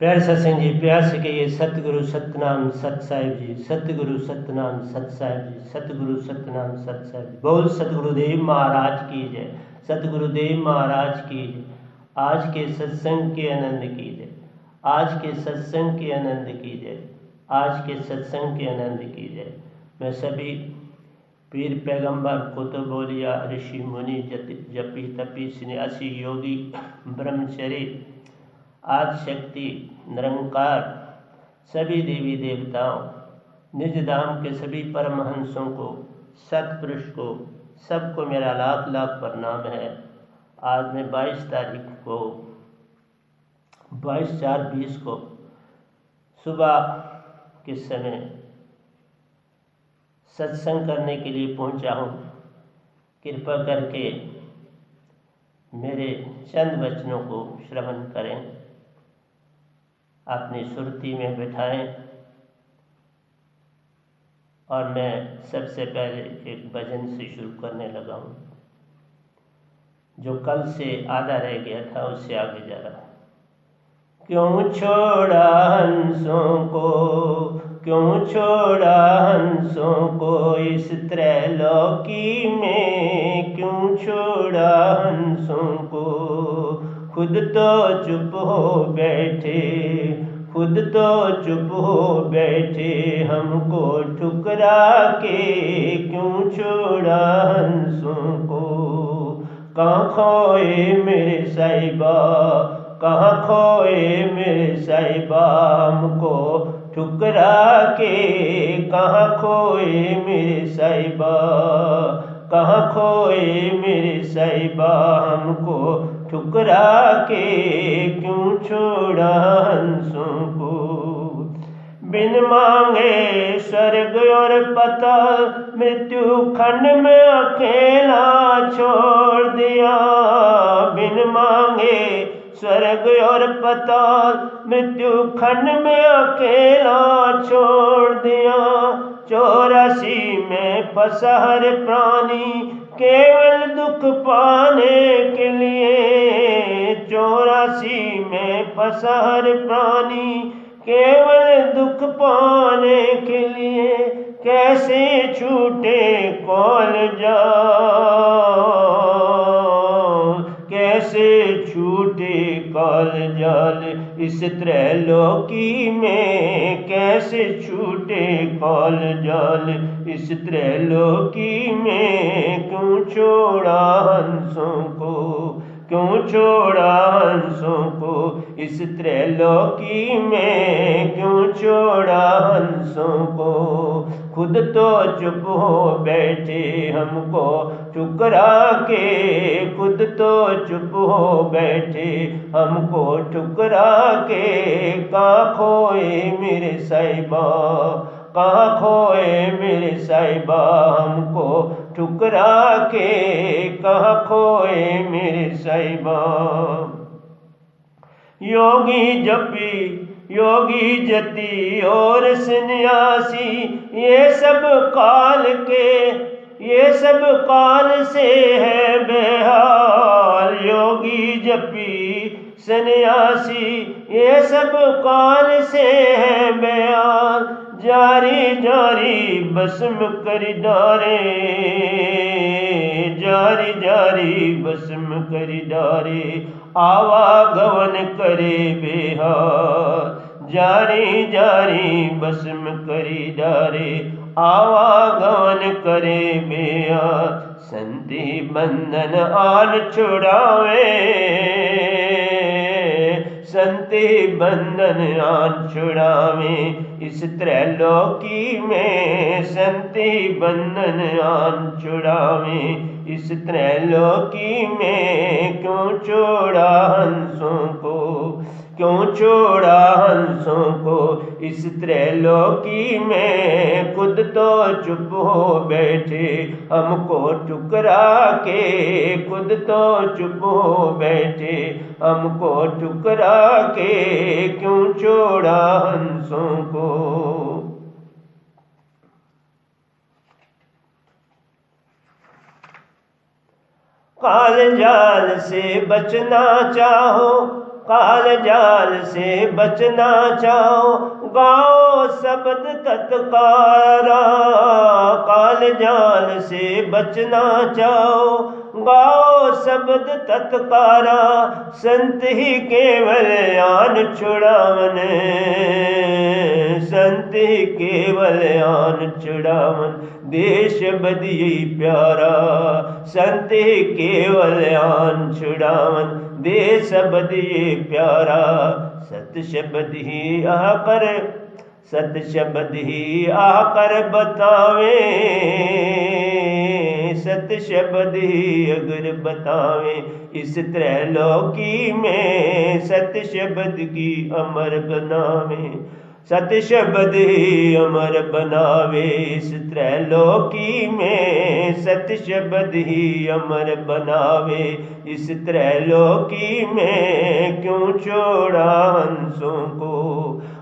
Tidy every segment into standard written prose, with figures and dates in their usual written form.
प्यारे सत्संग जी, प्यार से कहिए सतगुरु सतनाम सत साहिब जी, सतगुरु सतनाम सत साहिब जी, सतगुरु सतनाम सत साहिब जी। बोल सतगुरुदेव महाराज की जय, सतगुरुदेव महाराज की जय। आज के सत्संग के आनंद की जय, आज के सत्संग के आनंद की जय, आज के सत्संग के आनंद की जय। मैं सभी पीर पैगंबर कुतुब औलिया ऋषि मुनि जपी तपी सन्यासी योगी ब्रह्मचरी आदि शक्ति निरंकार सभी देवी देवताओं निज धाम के सभी परमहंसों को सतपुरुष को सबको मेरा लाख लाख प्रणाम है। आज मैं 22 तारीख को 22/4/20 को सुबह के समय सत्संग करने के लिए पहुंचा हूं। कृपा करके मेरे चंद वचनों को श्रवण करें, अपनी सुरती में बिठाएं। और मैं सबसे पहले एक भजन से शुरू करने लगा हूँ, जो कल से आधा रह गया था, उससे आगे जा रहा हूँ। क्यों छोड़ा हंसों को, क्यों छोड़ा हंसों को इस त्रैलोकी में, क्यों छोड़ा हंसों को। खुद तो चुप हो बैठे, खुद तो चुप हो बैठे, हमको ठुकरा के क्यों छोड़ा हंसों को। कहाँ खोए मेरे साहिबा, कहाँ खोए मेरे साहिबा, हमको ठुकरा के कहाँ खोए मेरे साहिबा, कहाँ खोए मेरे साहिबा, हमको ठुकरा के क्यों छोड़ा हंसों को। बिन मांगे स्वर्ग और पताल, मृत्यु खंड में अकेला छोड़ दिया। बिन मांगे स्वर्ग और पताल, मृत्यु खंड में अकेला छोड़ दिया। 84 में फंसा हर प्राणी, केवल दुख पाने के लिए। 84 में फंसा हर प्राणी, केवल दुख पाने के लिए। कैसे छूटे कॉलजा, कैसे छूटे कालजाल इस त्रैलोकी में, कैसे छूटे कालजाल इस त्रैलोकी में। क्यों छोड़ा हंसों को, क्यों छोड़ा हंसों को इस त्रैलोकी में, क्यों छोड़ा हंसों को। खुद तो चुप हो बैठे, हमको ठुकरा के, खुद तो चुप हो बैठे, हमको ठुकरा के। कहाँ खोए मेरे साहिबा, कहाँ खोए मेरे साहिबा, हमको ठुकरा के कहाँ खोए मेरे साहिबा। योगी जपी, योगी जति और सन्यासी, ये सब काल के, ये सब काल से है बेहाल। योगी जपी सन्यासी, ये सब काल से है बेहाल। जारी जारी भस्म कर डारे, जारी जारी भस्म कर डारे, आवागमन करे बेहाल। जारी जारी भस्म करी डारे, आवागमन करे बेहाल। संधि बंधन आन छुड़ावे, संधि बंधन आन छुड़ावे इस त्रैलोकी में। संधि बंधन आन छुड़ावे इस त्रैलोकी में। क्यों छोड़ा हंसों को, क्यों छोड़ा हंसों को इस त्रैलोकी में। खुद तो चुप हो बैठे, हमको ठुकरा के, खुद तो चुप हो बैठे, हमको ठुकरा के क्यों छोड़ा हंसों को। काल जाल से बचना चाहो, काल जाल से बचना चाहो, गाओ शब्द तत्कारा। काल जाल से बचना चाहो, गाओ शब्द तत्कारा। संत ही केवल आन छुड़ावन, संत ही केवल आन छुड़ावन। देश बदिए प्यारा, संत ही केवल आन छुड़ावन। देश बदिए प्यारा। सत शब्द ही आकर, सत शब्द ही आकर बतावे, सत शब्द ही अगर बतावे। इस त्रैलोकी में सत शब्द की अमर बनावे, सत शब्द ही अमर बनावे। इस त्रैलोकी में सत शब्द ही अमर बनावे। इस त्रैलोकी में क्यों छोड़ा हंसों को,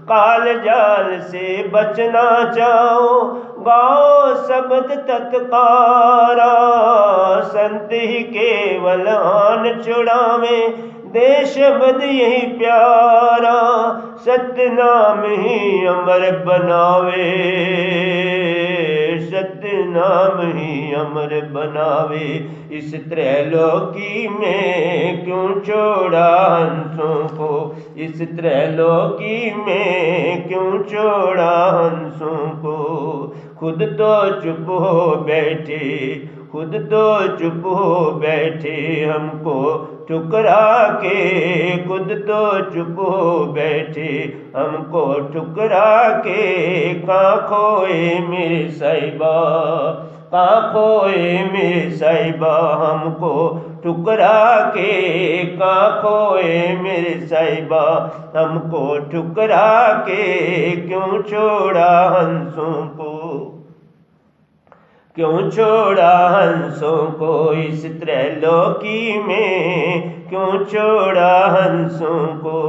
काल जाल से बचना चाहो, गाओ शब्द तत्कारा। संत ही केवल आन छुड़ावे, देश बद यही प्यारा। सत्य नाम ही अमर बनावे, सत्य नाम ही अमर बनावे। इस त्रैलोकी में क्यों छोड़ा हंसों को, इस त्रैलोकी में क्यों छोड़ा हंसों को। खुद तो चुप हो बैठे, खुद तो चुप हो बैठे हमको ठुकरा के। खुद तो चुप हो बैठे हमको ठुकरा के। कहाँ खोए मेरे साहिबा, कहाँ खोए मेरे साहिबा हमको ठुकरा के। कहाँ खोए मेरे साहिबा हमको ठुकरा के। क्यों छोड़ा हंसों को, क्यों छोड़ा हंसों को। इस त्रैलोकी में क्यों छोड़ा हंसों को।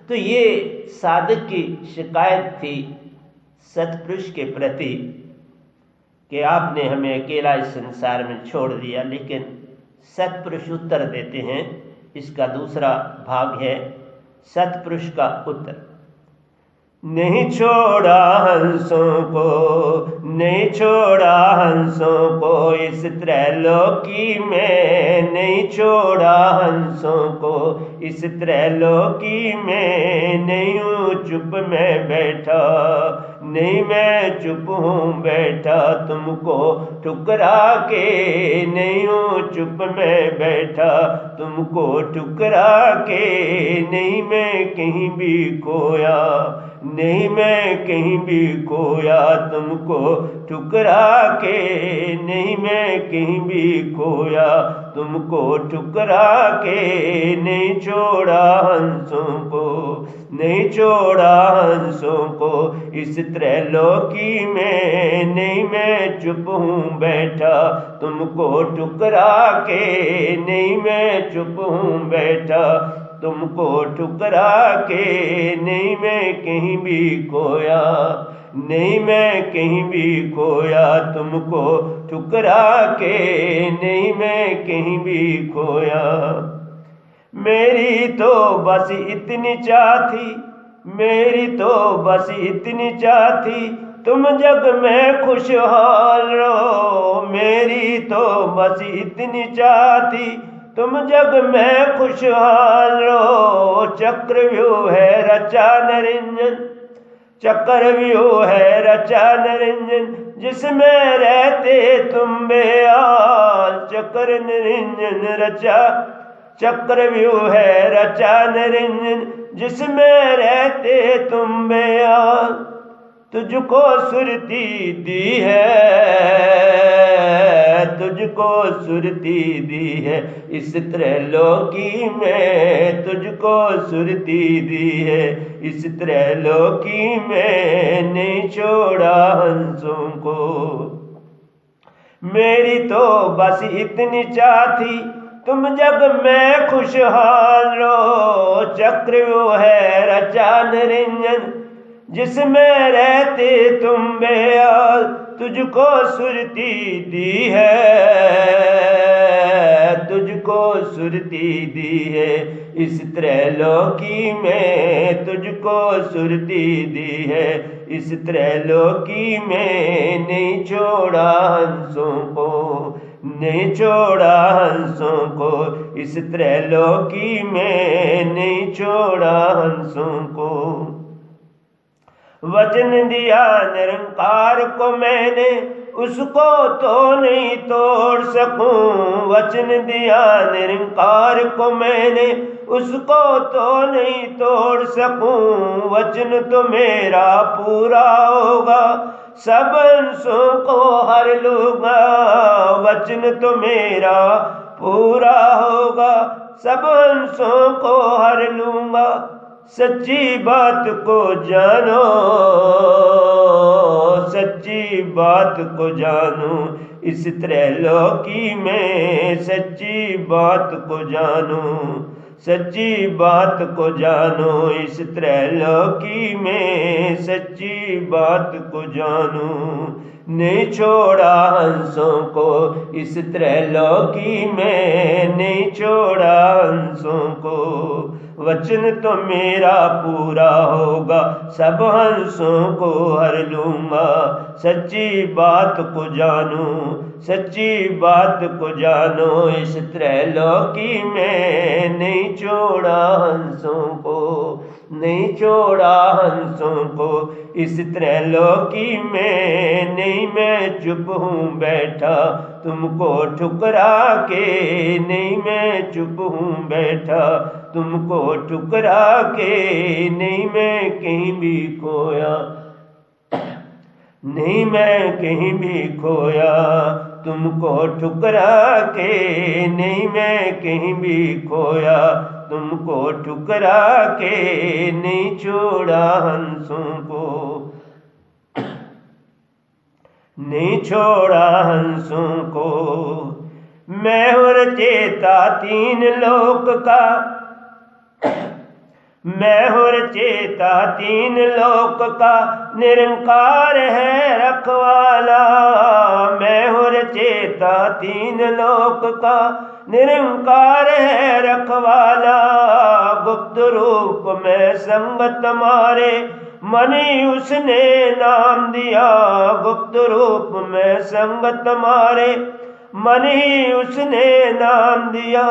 तो ये साधक की शिकायत थी सतपुरुष के प्रति कि आपने हमें अकेला इस संसार में छोड़ दिया। लेकिन सतपुरुष उत्तर देते हैं। इसका दूसरा भाग है सतपुरुष का उत्तर। नहीं छोड़ा हंसों को, नहीं छोड़ा हंसों को। इस त्रैलोकी में नहीं छोड़ा हंसों को। इस त्रैलोकी में नहीं हूँ चुप मैं बैठा, नहीं मैं चुप हूँ बैठा तुमको ठुकरा के। नहीं हूँ चुप मैं बैठा तुमको ठुकरा के। नहीं मैं कहीं भी खोया, नहीं मैं कहीं भी खोया तुमको ठुकरा के। नहीं मैं कहीं भी खोया तुमको ठुकरा के। नहीं छोड़ा हंसों को, नहीं छोड़ा हंसों को। इस त्रैलोकी में नहीं मैं चुप हूँ बैठा तुमको ठुकरा के। नहीं मैं चुप हूँ बैठा तुमको ठुकरा के। नहीं मैं कहीं भी खोया, नहीं मैं कहीं भी खोया तुमको ठुकरा के। नहीं मैं कहीं भी खोया। मेरी तो बस इतनी चाह थी, मेरी तो बस इतनी चाह थी तुम जग में खुशहाल रहो। मेरी तो बस इतनी चाह थी तुम जग में खुशहाल रहो। चक्रव्यूह है रचा निरंजन, चक्रव्यूह है रचा निरंजन जिसमें रहते तुम बेहाल। चक्र निरंजन रचा, चक्रव्यूह है रचा निरंजन जिसमें रहते तुम बेहाल। तुझको सुरती दी है, तुझको सुरती दी है इस त्रैलोकी में। तुझको सुरती दी है इस त्रैलोकी में। नहीं छोड़ा हंसों को। मेरी तो बस इतनी चाह थी तुम जग में खुशहाल रहो। चक्रव्यूह है रचा निरंजन जिसमें रहते तुम बेहाल। तुझको सुरती दी है, तुझको तुझको सुरती दी है, इस त्रैलोकी में तुझको सुरती दी है, इस त्रैलोकी में नहीं छोड़ा हंसों को, नहीं छोड़ा हंसों को, इस त्रैलोकी में नहीं छोड़ा हंसों को। वचन दिया निरंकार को मैंने, उसको तो नहीं तोड़ सकूं। वचन दिया निरंकार को मैंने, उसको तो नहीं तोड़ सकूं। वचन तो मेरा पूरा होगा, सब अंशों को हर लूंगा। वचन तो मेरा पूरा होगा, सब अंशों को हर लूंगा। सच्ची बात को जानो, सच्ची बात को जानो, इस त्रैलोकी में सच्ची बात को जानो, सच्ची बात को जानो, इस त्रैलोकी में सच्ची बात को जानो। नहीं छोड़ा हंसों को, इस त्रैलोकी में नहीं छोड़ा हंसों को। वचन तो मेरा पूरा होगा, सब हंसों को हर लूंगा। सच्ची बात को जानो, सच्ची बात को जानो, इस त्रैलोकी में नहीं छोड़ा हंसों को, नहीं छोड़ा हंसों को। इस त्रैलोकी में नहीं मैं चुप हूँ बैठा, तुमको ठुकरा के नहीं मैं चुप हूँ बैठा, तुमको ठुकरा के नहीं मैं कहीं भी खोया, नहीं मैं कहीं भी खोया। तुमको ठुकरा के नहीं मैं कहीं भी खोया, तुमको ठुकरा के नहीं छोड़ा हंसों को, नहीं छोड़ा हंसों को। मैं हूँ रचेता तीन लोक का, मैं हूँ रचेता तीन लोक का, निरंकार है रखवाला। मैं हूँ रचेता तीन लोक का, निरंकार है रखवाला। गुप्त रूप में संगत मारे, मन ही उसने नाम दिया। गुप्त रूप में संगत मारे, मन ही उसने नाम दिया।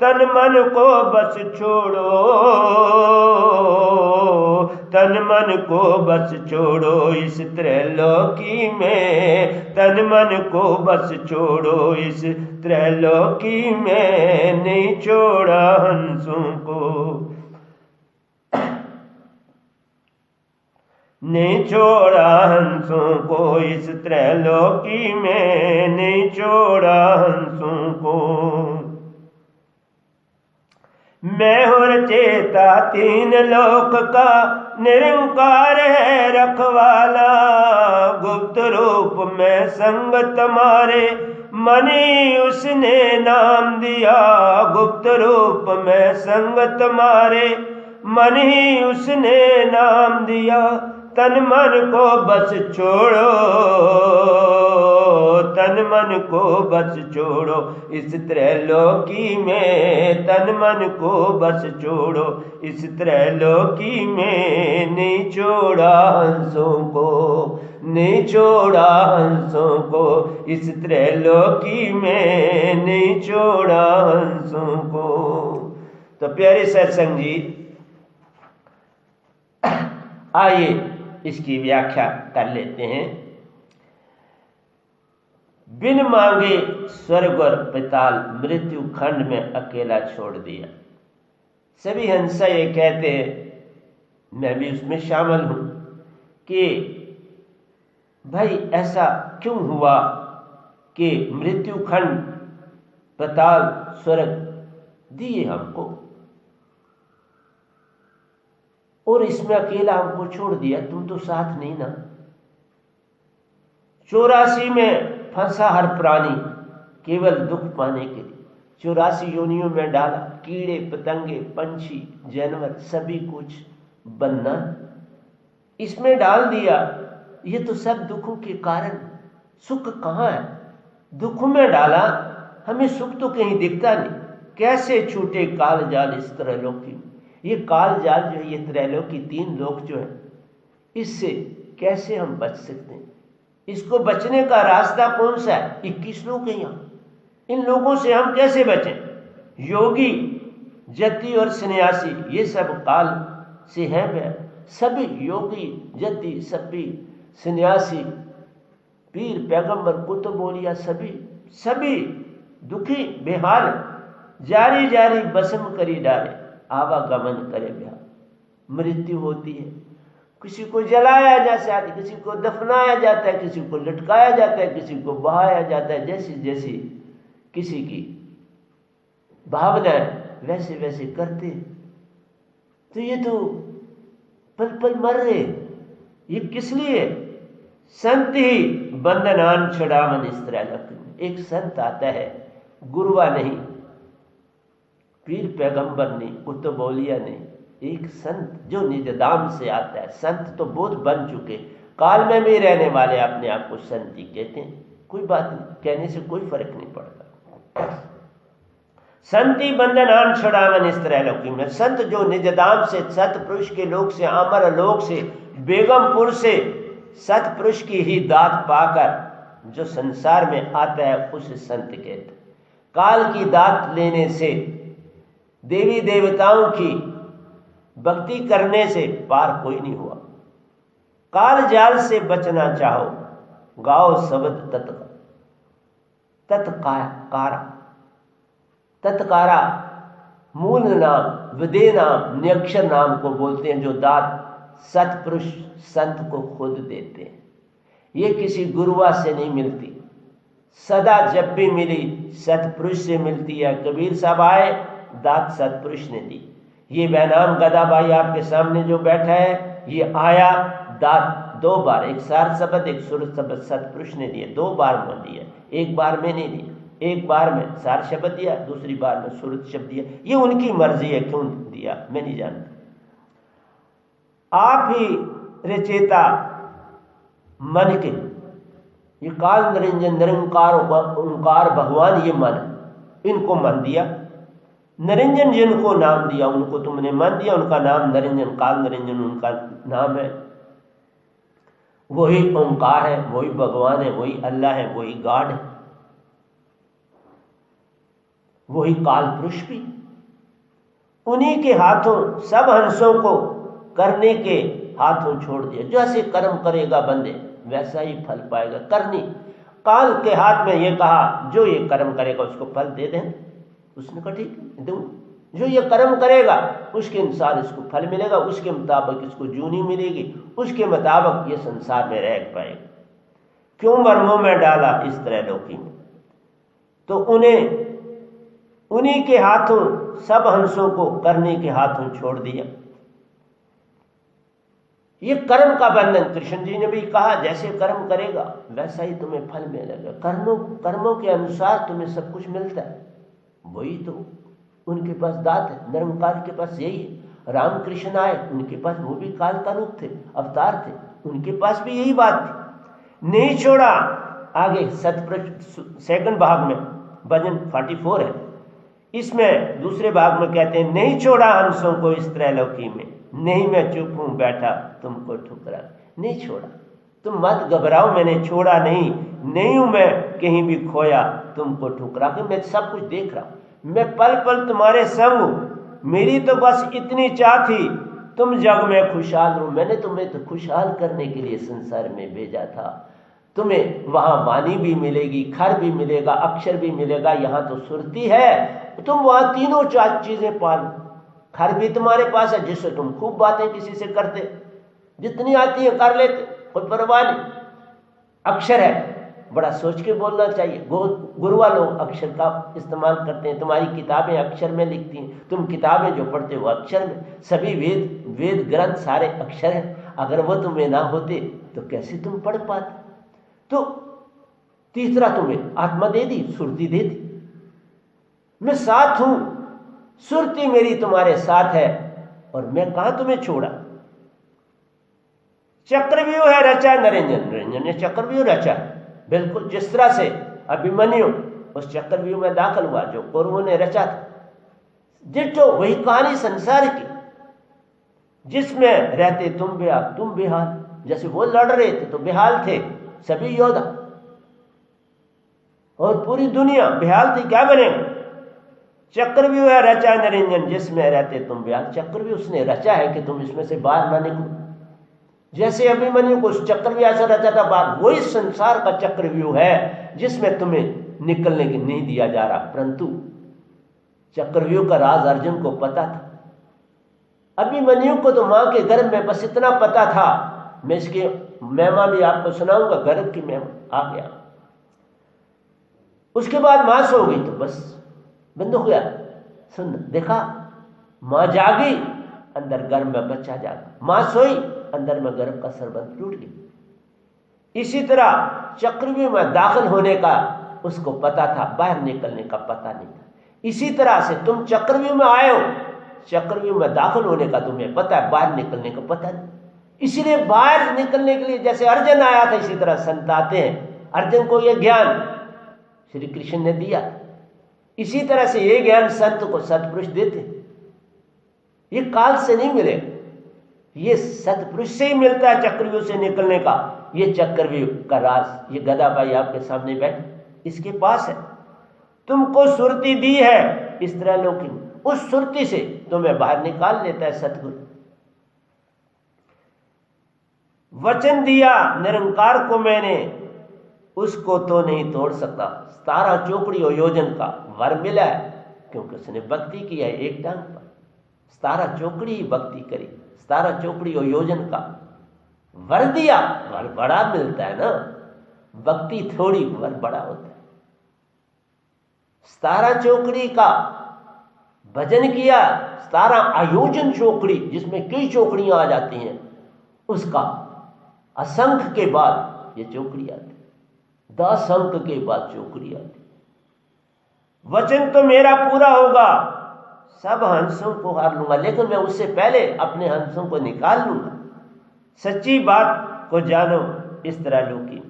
तन मन को बस छोड़ो, तन मन को बस छोड़ो, इस त्रैलोकी में। तन मन को बस छोड़ो, इस त्रैलोकी में नहीं छोड़ा हंसों को, नहीं छोड़ा हंसों को, इस त्रैलोकी में नहीं छोड़ा हंसों को। मैं हूँ रचेता तीन लोक का, निरंकार है रखवाला। गुप्त रूप में संगत मारे, मन ही उसने नाम दिया। गुप्त रूप में संगत मारे, मन ही उसने नाम दिया। तन मन को बस छोड़ो, तन मन को बस छोड़ो, इस त्रैलोकी में। तन मन को बस छोड़ो, इस त्रैलोकी में नहीं छोड़ा हंसों को, नहीं छोड़ा हंसों को, इस त्रैलोकी में नहीं छोड़ा हंसों को। तो प्यारे सत्संग जी, आइए इसकी व्याख्या कर लेते हैं। बिन मांगे स्वर्ग और पाताल, मृत्यु खंड में अकेला छोड़ दिया। सभी हंसा ये कहते हैं, मैं भी उसमें शामिल हूं, कि भाई ऐसा क्यों हुआ कि मृत्यु खंड, पाताल, स्वर्ग दिए हमको और इसमें अकेला हमको छोड़ दिया। तुम तो साथ नहीं ना। 84 में फंसा हर प्राणी केवल दुख पाने के लिए। 84 योनियों में डाला, कीड़े पतंगे पंछी जानवर सभी कुछ बनना इसमें डाल दिया। ये तो सब दुखों के कारण। सुख कहाँ है? दुखों में डाला, हमें सुख तो कहीं दिखता नहीं। कैसे छूटे काल जाल इस त्रैलोकी में। ये काल जाल जो है, ये त्रैलोकी 3 लोक जो है, इससे कैसे हम बच सकते हैं? इसको बचने का रास्ता कौन सा है? 21 लोग हैं यहाँ। इन लोगों से हम कैसे बचें? योगी, जति और सन्यासी ये सब काल से हैं वे। सभी योगी, जति, सभी सन्यासी, पीर, पैगंबर, कुतुब औलिया, सभी दुखी बेहाल, जारी जारी बसम करी डाले, आवागमन करे ब्याह। मृत्यु होती है, किसी को जलाया जाता है, किसी को दफनाया जाता है, किसी को लटकाया जाता है, किसी को बहाया जाता है। जैसी जैसी किसी की भावना है वैसे वैसे करते। तो ये तो पल पल मर रहे, ये किस लिए? संत ही बंधनान छुड़ावन इस त्रैलोकी। एक संत आता है, गुरुआ नहीं, पीर पैगंबर नहीं, कुतुब औलिया नहीं, एक संत जो निज धाम से आता है। संत तो बहुत बन चुके, काल में भी रहने वाले अपने आप को संत ही कहते हैं। कोई बात नहीं, कहने से कोई फर्क नहीं पड़ता। संति बंधनान छुड़ावन इस त्रैलोकी में। संत जो निज धाम से, सतपुरुष के लोक से, अमर लोक से, बेगमपुर से सतपुरुष की ही दात पाकर जो संसार में आता है उसे संत कहते। काल की दात लेने से, देवी देवताओं की भक्ति करने से पार कोई नहीं हुआ। काल जाल से बचना चाहो, गाओ शब्द तत्कारा मूल नाम, विदे नाम, नियक्षर नाम को बोलते हैं, जो दात सतपुरुष संत को खुद देते हैं। ये किसी गुरुआ से नहीं मिलती, सदा जब भी मिली सतपुरुष से मिलती है। कबीर साहब आए, दात सतपुरुष ने दी। ये बैनाम गदा भाई आपके सामने जो बैठा है, ये आया दात 2 बार, एक सार शब्द, एक सुर शब्द सतपुरुष ने दिए। 2 बार में दिया, एक बार में नहीं दिया। एक बार में सार शब्द दिया, दूसरी बार में सुरत शब्द दिया। ये उनकी मर्जी है, क्यों दिया मैं नहीं जानता। आप ही रचेता मन के, ये काल निरंजन निरंकार ओंकार भगवान, ये मन, इनको मन दिया। निरंजन जिनको नाम दिया उनको तुमने मन दिया, उनका नाम निरंजन, काल निरंजन उनका नाम है। वही ओंकार है, वही भगवान है, वही अल्लाह है, वही गॉड है, वही काल पुरुष भी। उन्हीं के हाथों सब हंसों को करने के हाथों छोड़ दिया। जैसे कर्म करेगा बंदे वैसा ही फल पाएगा। करनी काल के हाथ में ये कहा, जो ये कर्म करेगा उसको फल दे दें। उसने कहा ठीक है दूं, जो ये कर्म करेगा उसके अनुसार इसको फल मिलेगा, उसके मुताबिक इसको जूनी मिलेगी, उसके मुताबिक ये संसार में रह पाएगा। क्यों वर्मों में डाला इस त्रैलोकी में? तो उन्हीं के हाथों सब हंसों को करने के हाथों छोड़ दिया। ये कर्म का बंधन, कृष्ण जी ने भी कहा, जैसे कर्म करेगा वैसा ही तुम्हें फल मिलेगा। कर्मों के अनुसार तुम्हें सब कुछ मिलता है। वही तो उनके पास दात है, निरंकार के पास यही है। रामकृष्ण आए, उनके पास वो भी काल का रूप थे, अवतार थे, उनके पास भी यही बात थी। नहीं छोड़ा। आगे सतपुरुष सेकंड भाग में भजन 44 है, इसमें दूसरे भाग में कहते हैं, नहीं छोड़ा हंसों को इस त्रैलोकी में, नहीं मैं चुप हूं बैठा तुमको ठुकरा। नहीं छोड़ा, तुम मत घबराओ, मैंने छोड़ा नहीं हूं मैं कहीं भी खोया तुमको ठुकरा के। मैं सब कुछ देख रहा हूं, मैं पल पल तुम्हारे संग हूं। मेरी तो बस इतनी चाह थी तुम जग में खुशहाल रहो। मैंने तुम्हें तो खुशहाल करने के लिए संसार में भेजा था। तुम्हें वहां वाणी भी मिलेगी, खर भी मिलेगा, अक्षर भी मिलेगा। यहां तो सुरती है, तुम वहां तीनों 4 चीजें पालो। खर भी तुम्हारे पास है, जिससे तुम खूब बातें किसी से करते, जितनी आती है कर लेते, कोई परवाह नहीं। अक्षर है, बड़ा सोच के बोलना चाहिए। गुरुआ लोग अक्षर का इस्तेमाल करते हैं। तुम्हारी किताबें अक्षर में लिखती हैं, तुम किताबें जो पढ़ते हो अक्षर में। सभी वेद ग्रंथ सारे अक्षर हैं। अगर वो तुम्हें ना होते तो कैसे तुम पढ़ पाते? तो तीसरा तुम्हें आत्मा दे दी, सुरती दे दी। मैं साथ हूं, सुरती मेरी तुम्हारे साथ है, और मैं कहां तुम्हें छोड़ा। चक्रव्यूह है रचा निरंजन ने चक्रव्यूह रचा। बिल्कुल जिस तरह से अभिमन्यु उस चक्रव्यूह में दाखिल हुआ जो कौरवों ने रचा था, डिटो वही कहानी संसार की, जिसमें रहते तुम बेहाल। जैसे वो लड़ रहे थे तो बेहाल थे सभी योद्धा, और पूरी दुनिया बेहाल थी, क्या बनेगा? चक्रव्यूह है रचा निरंजन, जिसमें रहते तुम बेहाल। चक्रव्यूह उसने रचा है कि तुम इसमें से बाहर ना निकलो। जैसे अभिमन्यु को चक्रव्यूह से रचा था बाहर, वही संसार का चक्रव्यूह है जिसमें तुम्हें निकलने की नहीं दिया जा रहा। परंतु चक्रव्यूह का राज अर्जुन को पता था, अभिमन्यु को तो मां के गर्भ में बस इतना पता था। मैं इसकी महिमा भी आपको सुनाऊंगा, गर्भ की महिमा आ गया। उसके बाद मां सो गई तो बस बंद हो गया। सुन देखा, मां जागी, अंदर गर्भ में बच्चा जागा। मां सोई, अंदर में गर्भ का सरबंध टूट गया। इसी तरह चक्रव्यूह में दाखिल होने का उसको पता था, बाहर निकलने का पता नहीं था। इसी तरह से तुम चक्रव्यूह में आए हो, चक्रव्यूह में दाखिल होने का तुम्हें पता है, बाहर निकलने का पता नहीं। इसीलिए बाहर निकलने के लिए जैसे अर्जुन आया था, इसी तरह संत आते हैं। अर्जुन को यह ज्ञान श्री कृष्ण ने दिया, इसी तरह से ये ज्ञान संत को सतपुरुष देते। ये काल से नहीं मिलेगा, ये सतपुरुष से ही मिलता है चक्रव्यूह से निकलने का। ये चक्रव्यूह का राज ये गदा भाई आपके सामने बैठे, इसके पास है। तुमको सुरती दी है इस तरह लौकी, उस सुरती से तुम्हें बाहर निकाल लेता है सतगुरु। वचन दिया निरंकार को मैंने, उसको तो नहीं तोड़ सकता। 17 चौकड़ी और योजन का वर मिला है, क्योंकि उसने भक्ति किया है एक टांग पर। 17 चौकड़ी भक्ति करी, 17 चौकड़ी और योजन का वर दिया। वर बड़ा मिलता है ना, भक्ति थोड़ी, वर बड़ा होता है। 17 चौकड़ी का भजन किया, 17 आयोजन चौकड़ी जिसमें कई चौकड़ियां आ जाती हैं, उसका असंख्य के बाद ये चौकड़ी आती, 10 अंक के बाद चौकड़ी आती। वचन तो मेरा पूरा होगा, सब हंसों को हार लूंगा, लेकिन मैं उससे पहले अपने हंसों को निकाल लूंगा। सच्ची बात को जानो इस तरह लौकी,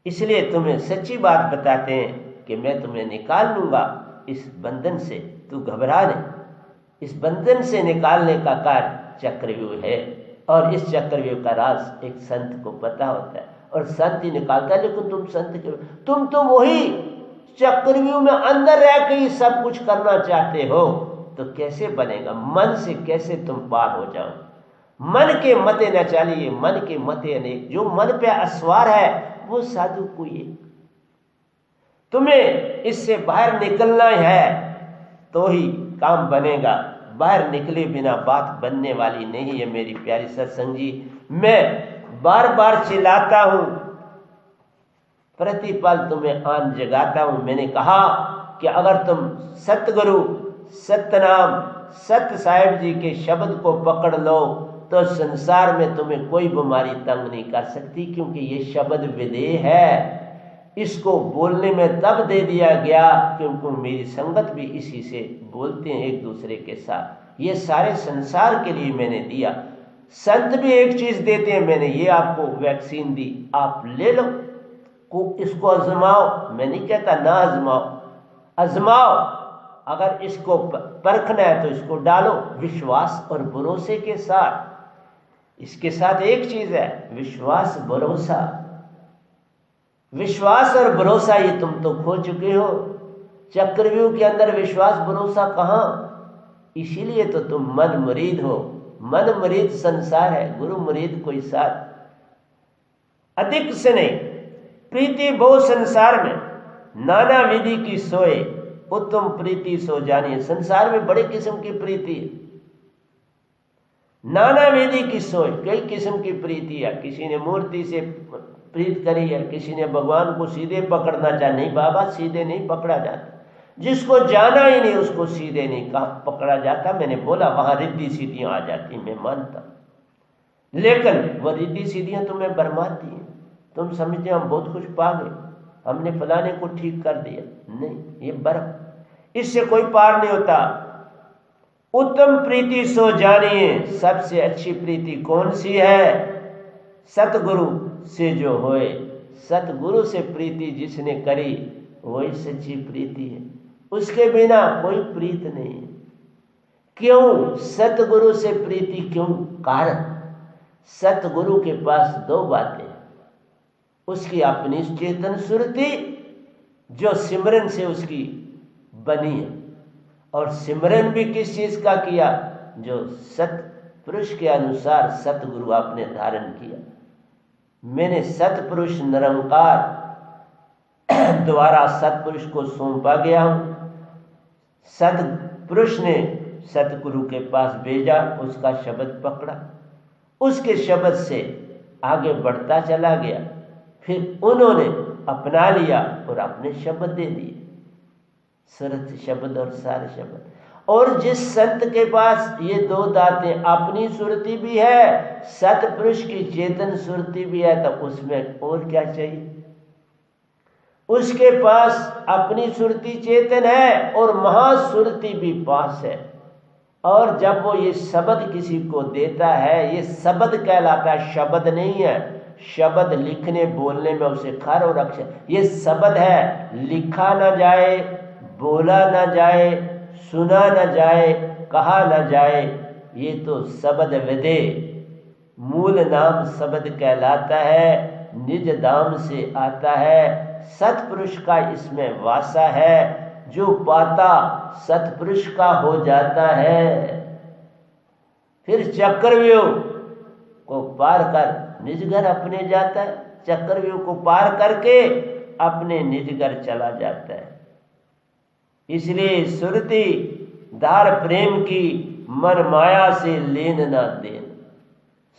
इसलिए तुम्हें सच्ची बात बताते हैं कि मैं तुम्हें निकाल लूंगा इस बंधन से। तू घबरा नहीं, इस बंधन से निकालने का कार्य चक्रव्यूह है, और इस चक्रव्यूह का राज एक संत को पता होता है, और संत ही निकालता है। लेकिन तुम संत के, तुम तो वही चक्रव्यूह में अंदर रह के ही सब कुछ करना चाहते हो, तो कैसे बनेगा? मन से कैसे तुम पार हो जाओ? मन के मते न चलिए, मन के मते अनेक। जो मन पे अस्वार है वो साधु कोई। तुम्हें इससे बाहर निकलना है तो ही काम बनेगा, बाहर निकले बिना बात बनने वाली नहीं है। मेरी प्यारी सत्संग जी, मैं बार बार चिल्लाता हूं, प्रतिपल तुम्हें आन जगाता हूं। मैंने कहा कि अगर तुम सतगुरु, सतनाम, सत साहिब जी के शब्द को पकड़ लो तो संसार में तुम्हें कोई बीमारी तंग नहीं कर सकती, क्योंकि ये शब्द विदेह है। इसको बोलने में तब दे दिया गया क्योंकि मेरी संगत भी इसी से बोलते हैं एक दूसरे के साथ। ये सारे संसार के लिए मैंने दिया। संत भी एक चीज देते हैं, मैंने ये आपको वैक्सीन दी, आप ले लो, इसको आजमाओ। मैं नहीं कहता ना आजमाओ, आजमाओ। अगर इसको परखना है तो इसको डालो विश्वास और भरोसे के साथ। इसके साथ एक चीज है, विश्वास भरोसा। विश्वास और भरोसा ये तुम तो खो चुके हो। चक्रव्यूह के अंदर विश्वास भरोसा कहां? इसीलिए तो तुम मन मुरीद हो। मन मुरीद संसार है, गुरु मुरीद कोई साथ। अधिक से नहीं प्रीति बहु संसार में, नाना विधि की सोए, उत्तम प्रीति सो जानिए। संसार में बड़े किस्म की प्रीति है, नाना विधि की सोए, कई किस्म की प्रीति है। किसी ने मूर्ति से प्रीत करी है, किसी ने भगवान को सीधे पकड़ना चाहा। नहीं बाबा, सीधे नहीं पकड़ा जाता। जिसको जाना ही नहीं उसको सीधे नहीं कहा पकड़ा जाता। मैंने बोला वहां रिद्धि सीधियां आ जाती, मैं मानता, लेकिन वह रिद्धि सीधियां तुम्हें बरमाती हैं। तुम समझते हम बहुत कुछ पा गए, हमने फलाने को ठीक कर दिया। नहीं, ये बर्फ, इससे कोई पार नहीं होता। उत्तम प्रीति सो जानिए, सबसे अच्छी प्रीति कौन सी है? सतगुरु से जो होए। सतगुरु से प्रीति जिसने करी वही सच्ची प्रीति है। उसके बिना कोई प्रीत नहीं है। क्यों? सतगुरु से प्रीति क्यों? कारण सतगुरु के पास दो बातें, उसकी अपनी चेतन सुरति जो सिमरन से उसकी बनी है, और सिमरन भी किस चीज का किया? जो सतपुरुष के अनुसार सतगुरु आपने धारण किया। मैंने सतपुरुष निरंकार द्वारा सतपुरुष को सौंपा गया हूं। सतपुरुष ने सतगुरु के पास भेजा, उसका शब्द पकड़ा, उसके शब्द से आगे बढ़ता चला गया, फिर उन्होंने अपना लिया और अपने शब्द दे दिए, सुरत शब्द और सार शब्द। और जिस संत के पास ये दो दातें, अपनी सुरति भी है, सतपुरुष की चेतन सुरति भी है, तो उसमें और क्या चाहिए? उसके पास अपनी सुरति चेतन है और महासुरति भी पास है। और जब वो ये शब्द किसी को देता है, ये शब्द कहलाता है, शब्द नहीं है। शब्द लिखने बोलने में उसे खर और अक्षर, ये शब्द है, लिखा न जाए, बोला न जाए, सुना न जाए, कहा न जाए, ये तो शब्द विदे। मूल नाम शब्द कहलाता है, निज धाम से आता है, सतपुरुष का इसमें वासा है। जो पाता सतपुरुष का हो जाता है, फिर चक्रव्यूह को पार कर निज घर अपने जाता है। चक्रव्यूह को पार करके अपने निज घर चला जाता है। इसलिए सुरति धार प्रेम की, मन माया से लेन ना देन।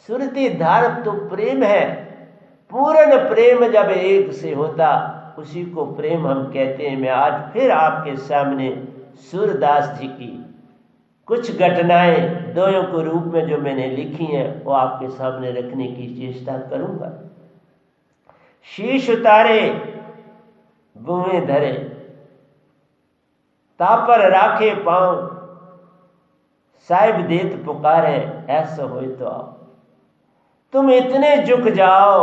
सुरति धार तो प्रेम है, पूर्ण प्रेम जब एक से होता, उसी को प्रेम हम कहते हैं। मैं आज फिर आपके सामने सूरदास जी की कुछ घटनाएं दोयों के रूप में जो मैंने लिखी हैं, वो आपके सामने रखने की चेष्टा करूंगा। शीश उतारे बुए धरे, तापर राखे पांव, साहिब देत पुकारे, ऐसा होए तो आओ। तुम इतने झुक जाओ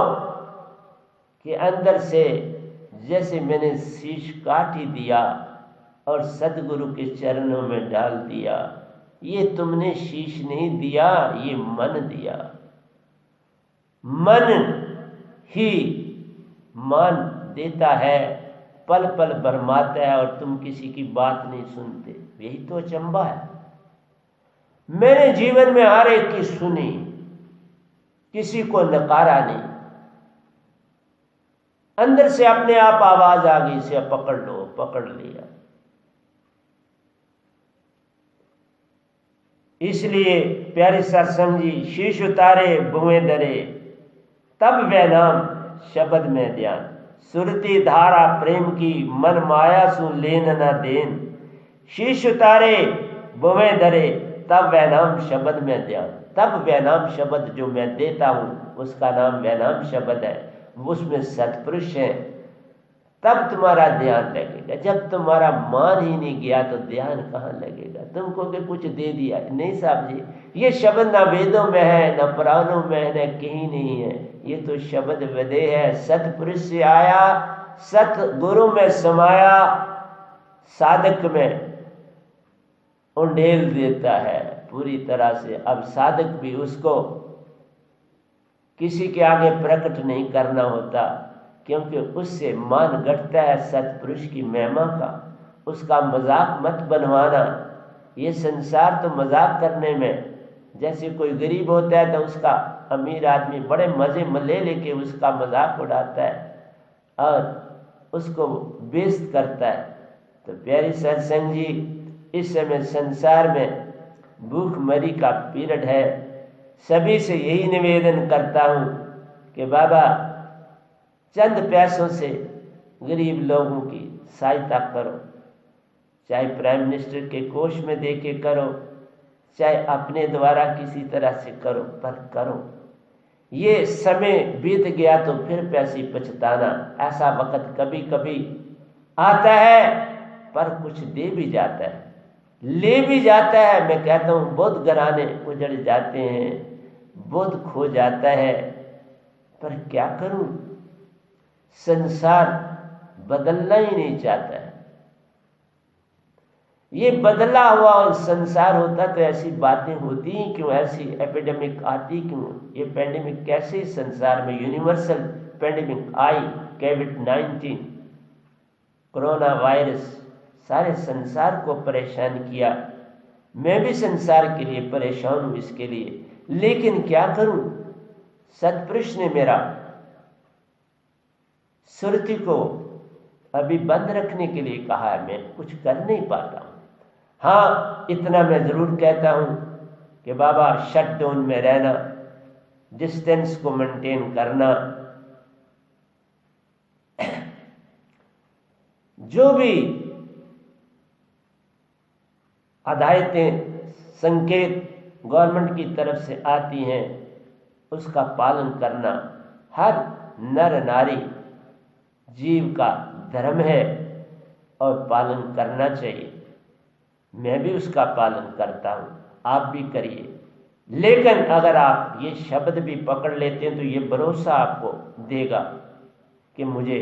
कि अंदर से जैसे मैंने शीश काट ही दिया और सदगुरु के चरणों में डाल दिया। ये तुमने शीश नहीं दिया, ये मन दिया। मन ही मान देता है, पल पल भरमाता है, और तुम किसी की बात नहीं सुनते। यही तो अचंभा है। मैंने जीवन में हर एक की सुनी, किसी को नकारा नहीं। अंदर से अपने आप आवाज आ गई, इसे पकड़ लो, पकड़ लिया। इसलिए प्यारे सत्संग जी, शीश उतारे बुए धरे, तब वह नाम शब्द में ध्यान। सुरती धारा प्रेम की, मन माया सु लेन न देन। शीश उतारे बुए धरे, तब वह नाम शब्द में ध्यान। तब वह नाम शब्द जो मैं देता हूं, उसका नाम वह नाम शब्द है, उसमें सतपुरुष है। तब तुम्हारा ध्यान लगेगा। जब तुम्हारा मान ही नहीं गया तो ध्यान कहाँ लगेगा? तुम कहोगे कुछ दे दिया। नहीं साहब जी, ये शब्द ना वेदों में है, ना पुराणों में है, ना कहीं नहीं है। ये तो शब्द विदे है, सतपुरुष से आया, सतगुरु में समाया, साधक में उंडेल देता है पूरी तरह से। अब साधक भी उसको किसी के आगे प्रकट नहीं करना होता, क्योंकि उससे मान घटता है सतपुरुष की महिमा का। उसका मजाक मत बनवाना। ये संसार तो मजाक करने में, जैसे कोई गरीब होता है तो उसका अमीर आदमी बड़े मजे ले लेके उसका मजाक उड़ाता है और उसको बेइज्जत करता है। तो प्यारी सत्संग जी, इस समय संसार में भूखमरी का पीरियड है। सभी से यही निवेदन करता हूँ कि बाबा चंद पैसों से गरीब लोगों की सहायता करो, चाहे प्राइम मिनिस्टर के कोष में दे के करो, चाहे अपने द्वारा किसी तरह से करो, पर करो। ये समय बीत गया तो फिर पैसे पछताना, ऐसा वक्त कभी कभी आता है, पर कुछ दे भी जाता है, ले भी जाता है। मैं कहता हूँ बहुत घराने उजड़ जाते हैं, बहुत खो जाता है, पर क्या करूं? संसार बदलना ही नहीं चाहता है। ये बदला हुआ संसार होता तो ऐसी बातें होती क्यों, ऐसी एपिडेमिक आती क्यों? ये पैंडेमिक कैसे संसार में यूनिवर्सल पैंडेमिक आई, कोविड-19 कोरोना वायरस सारे संसार को परेशान किया। मैं भी संसार के लिए परेशान हूं इसके लिए, लेकिन क्या करूं? सतपुरुष ने मेरा सुरति को अभी बंद रखने के लिए कहा है, मैं कुछ कर नहीं पाता हूं। हाँ, इतना मैं जरूर कहता हूं कि बाबा शट डाउन में रहना, डिस्टेंस को मेंटेन करना, जो भी हदायतें संकेत गवर्नमेंट की तरफ से आती हैं उसका पालन करना हर नर नारी जीव का धर्म है और पालन करना चाहिए। मैं भी उसका पालन करता हूं, आप भी करिए। लेकिन अगर आप ये शब्द भी पकड़ लेते हैं तो ये भरोसा आपको देगा कि मुझे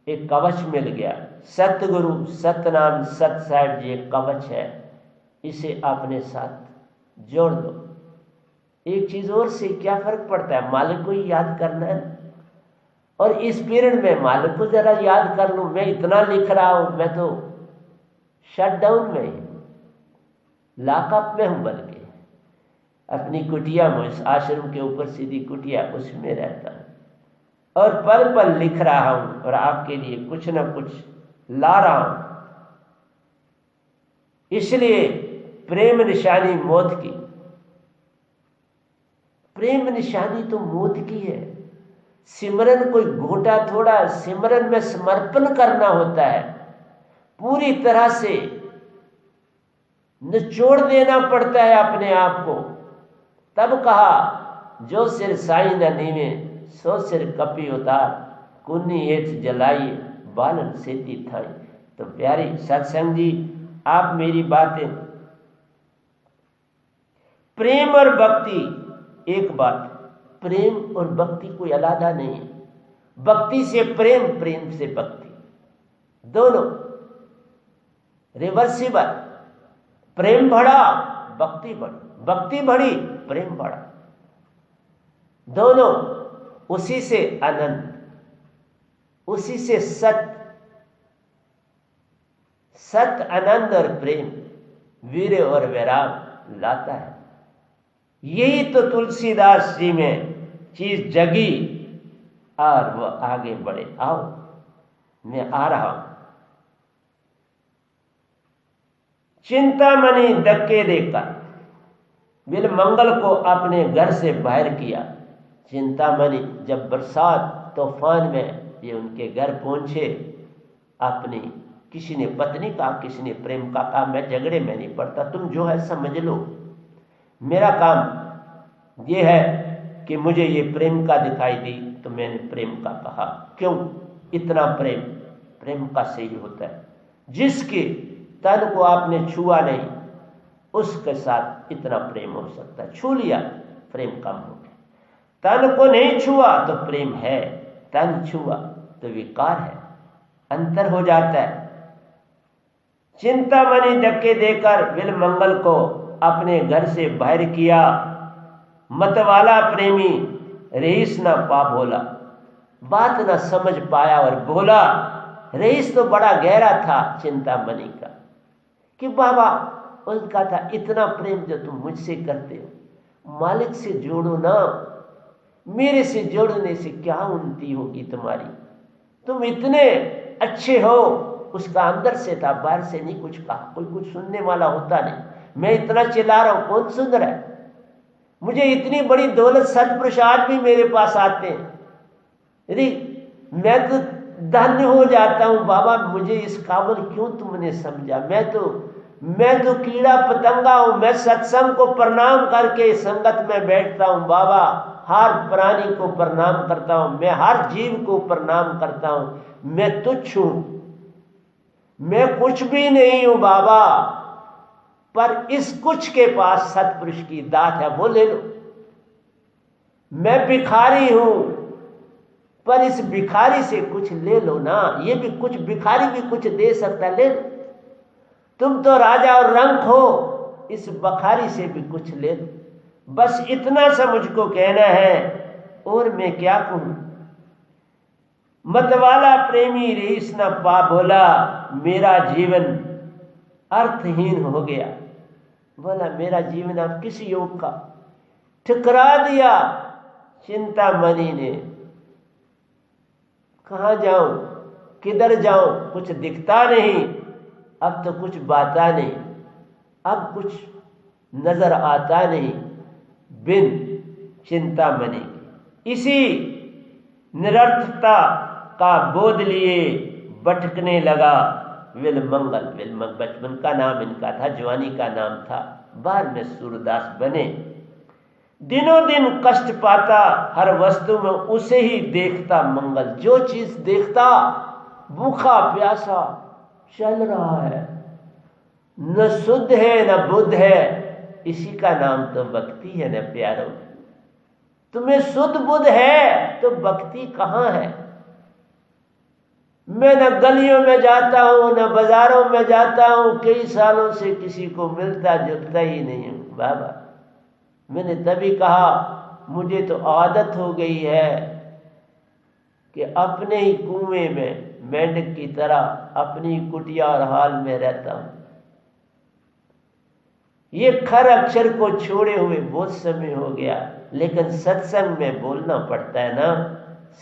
एक कवच मिल गया। सतगुरु सतनाम सत साहिब जी एक कवच है, इसे अपने साथ जोड़ दो। एक चीज और से क्या फर्क पड़ता है, मालिक को ही याद करना है। और इस पीरियड में मालिक को जरा याद कर लूं। मैं इतना लिख रहा हूं, मैं तो शट डाउन में हूं, लॉकअप में हूं, बल्कि अपनी कुटिया में, इस आश्रम के ऊपर सीधी कुटिया, उसमें रहता हूं और पल पल लिख रहा हूं और आपके लिए कुछ न कुछ ला रहा हूं। इसलिए प्रेम निशानी मौत की, प्रेम निशानी तो मौत की है। सिमरन कोई घोटा थोड़ा, सिमरन में समर्पण करना होता है, पूरी तरह से निचोड़ देना पड़ता है अपने आप को। तब कहा जो सिर साई न नीवे सो सिर कपी उतार, कुन्नी एच जलाइए बालन सेती थाई। तो प्यारी सत्संग जी, आप मेरी बातें, प्रेम और भक्ति एक बात, प्रेम और भक्ति कोई अलग नहीं है। भक्ति से प्रेम, प्रेम से भक्ति, दोनों रिवर्सिबल। प्रेम बढ़ा भक्ति बढ़ी, भक्ति बढ़ी प्रेम बढ़ा, दोनों उसी से आनंद, उसी से सत, सत आनंद और प्रेम, वीर और वैराग लाता है। यही तो तुलसीदास जी में चीज जगी और वो आगे बढ़े। आओ, मैं आ रहा हूं। चिंतामणि धक्के देकर बिल मंगल को अपने घर से बाहर किया। चिंतामणि जब बरसात तूफान में ये उनके घर पहुंचे, अपनी किसी ने पत्नी कहा, किसी ने प्रेम का कहा, मैं झगड़े में नहीं पड़ता, तुम जो है समझ लो, मेरा काम ये है कि मुझे ये प्रेम का दिखाई दी तो मैंने प्रेम का कहा। क्यों? इतना प्रेम, प्रेम का सही होता है। जिसके तन को आपने छुआ नहीं उसके साथ इतना प्रेम हो सकता है। छू लिया, प्रेम कम हो गया। तन को नहीं छुआ तो प्रेम है, तन छुआ तो विकार है, अंतर हो जाता है। चिंतामणि धक्के देकर बिल मंगल को अपने घर से बाहर किया। मतवाला प्रेमी रईस ना पा बोला, बात ना समझ पाया और बोला। रईस तो बड़ा गहरा था चिंतामणि का कि बाबा, उनका था इतना प्रेम जो तुम मुझसे करते हो, मालिक से जोड़ो ना, मेरे से जोड़ने से क्या उन्नति होगी तुम्हारी? तुम इतने अच्छे हो। उसका अंदर से था, बाहर से नहीं कुछ कहा। कोई कुछ सुनने वाला होता नहीं। मैं इतना चिल्ला रहा हूं, कौन सुन रहा है? मुझे इतनी बड़ी दौलत, सत्पुरुष आज भी मेरे पास आते हैं, यदि मैं तो धन्य हो जाता हूं। बाबा, मुझे इस काबिल क्यों तुमने समझा? मैं तो कीड़ा पतंगा हूं। मैं सत्संग को प्रणाम करके संगत में बैठता हूं। बाबा, हर प्राणी को प्रणाम करता हूं, मैं हर जीव को प्रणाम करता हूं। मैं तुच्छ हूं, मैं कुछ भी नहीं हूं बाबा, पर इस कुछ के पास सत्पुरुष की दात है, वो ले लो। मैं भिखारी हूं, पर इस भिखारी से कुछ ले लो ना। ये भी कुछ, भिखारी भी कुछ दे सकता है, ले लो। तुम तो राजा और रंक हो, इस बखारी से भी कुछ ले लो। बस इतना सा मुझको कहना है, और मैं क्या कहूं। मतवाला प्रेमी रीस न पा बोला, मेरा जीवन अर्थहीन हो गया। बोला मेरा जीवन अब किस योग का। ठुकरा दिया चिंतामणि ने। कहाँ जाऊं, किधर जाऊं, कुछ दिखता नहीं, अब तो कुछ बाता नहीं, अब कुछ नजर आता नहीं बिन चिंतामणि की। इसी निरर्थकता का बोध लिए भटकने लगा विलमंगल। विलमंगल बचपन का नाम इनका था, जवानी का नाम था, बाद में सूरदास बने। दिनों दिन कष्ट पाता, हर वस्तु में उसे ही देखता मंगल। जो चीज देखता भूखा प्यासा चल रहा है, न शुद्ध है न बुद्ध है, इसी का नाम तो भक्ति है न प्यारो। तुम्हें शुद्ध बुद्ध है तो भक्ति कहाँ है। मैं न गलियों में जाता हूं न बाजारों में जाता हूं, कई सालों से किसी को मिलता जुलता ही नहीं हूं बाबा। मैंने तभी कहा मुझे तो आदत हो गई है कि अपने ही कुएं में मेंढक की तरह अपनी कुटिया और हाल में रहता हूं। ये खर अक्षर को छोड़े हुए बहुत समय हो गया, लेकिन सत्संग में बोलना पड़ता है ना।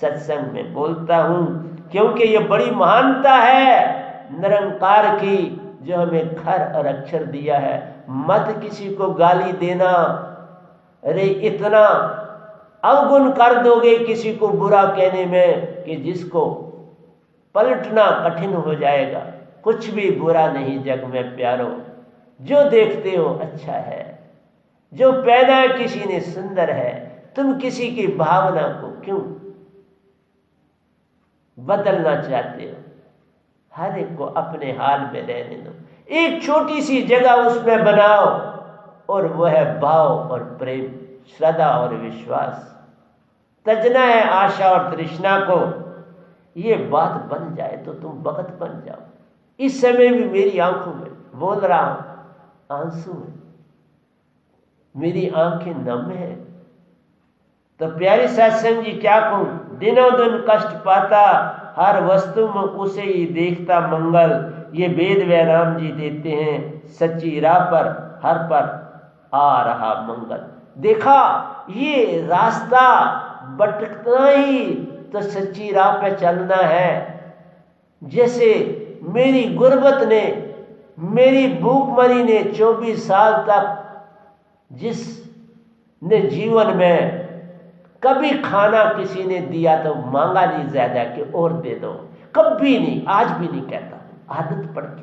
सत्संग में बोलता हूं क्योंकि ये बड़ी महानता है निरंकार की, जो हमें खर और अक्षर दिया है। मत किसी को गाली देना, अरे इतना अवगुण कर दोगे किसी को बुरा कहने में कि जिसको पलटना कठिन हो जाएगा। कुछ भी बुरा नहीं जग में प्यारो, जो देखते हो अच्छा है, जो पहना है किसी ने सुंदर है। तुम किसी की भावना को क्यों बदलना चाहते हो। हर एक को अपने हाल में रहने दो, एक छोटी सी जगह उसमें बनाओ, और वह है भाव और प्रेम, श्रद्धा और विश्वास। तजना है आशा और तृष्णा को। ये बात बन जाए तो तुम भगत बन जाओ। इस समय भी मेरी आंखों में बोल रहा हूं, आंसू है, मेरी आंखें नम है। तो प्यारी सत्संग जी क्या कहूं, दिनों दिन कष्ट पाता, हर वस्तु में उसे ही देखता मंगल। ये वेद वैराम जी देते हैं, सच्ची राह पर हर पर आ रहा मंगल। देखा ये रास्ता भटकना ही तो सच्ची राह पे चलना है। जैसे मेरी गुर्बत ने, मेरी भूखमरी ने 24 साल तक जिसने जीवन में कभी खाना किसी ने दिया तो मांगा नहीं ज्यादा कि और दे दो, कभी नहीं, आज भी नहीं कहता। आदत पड़ गई,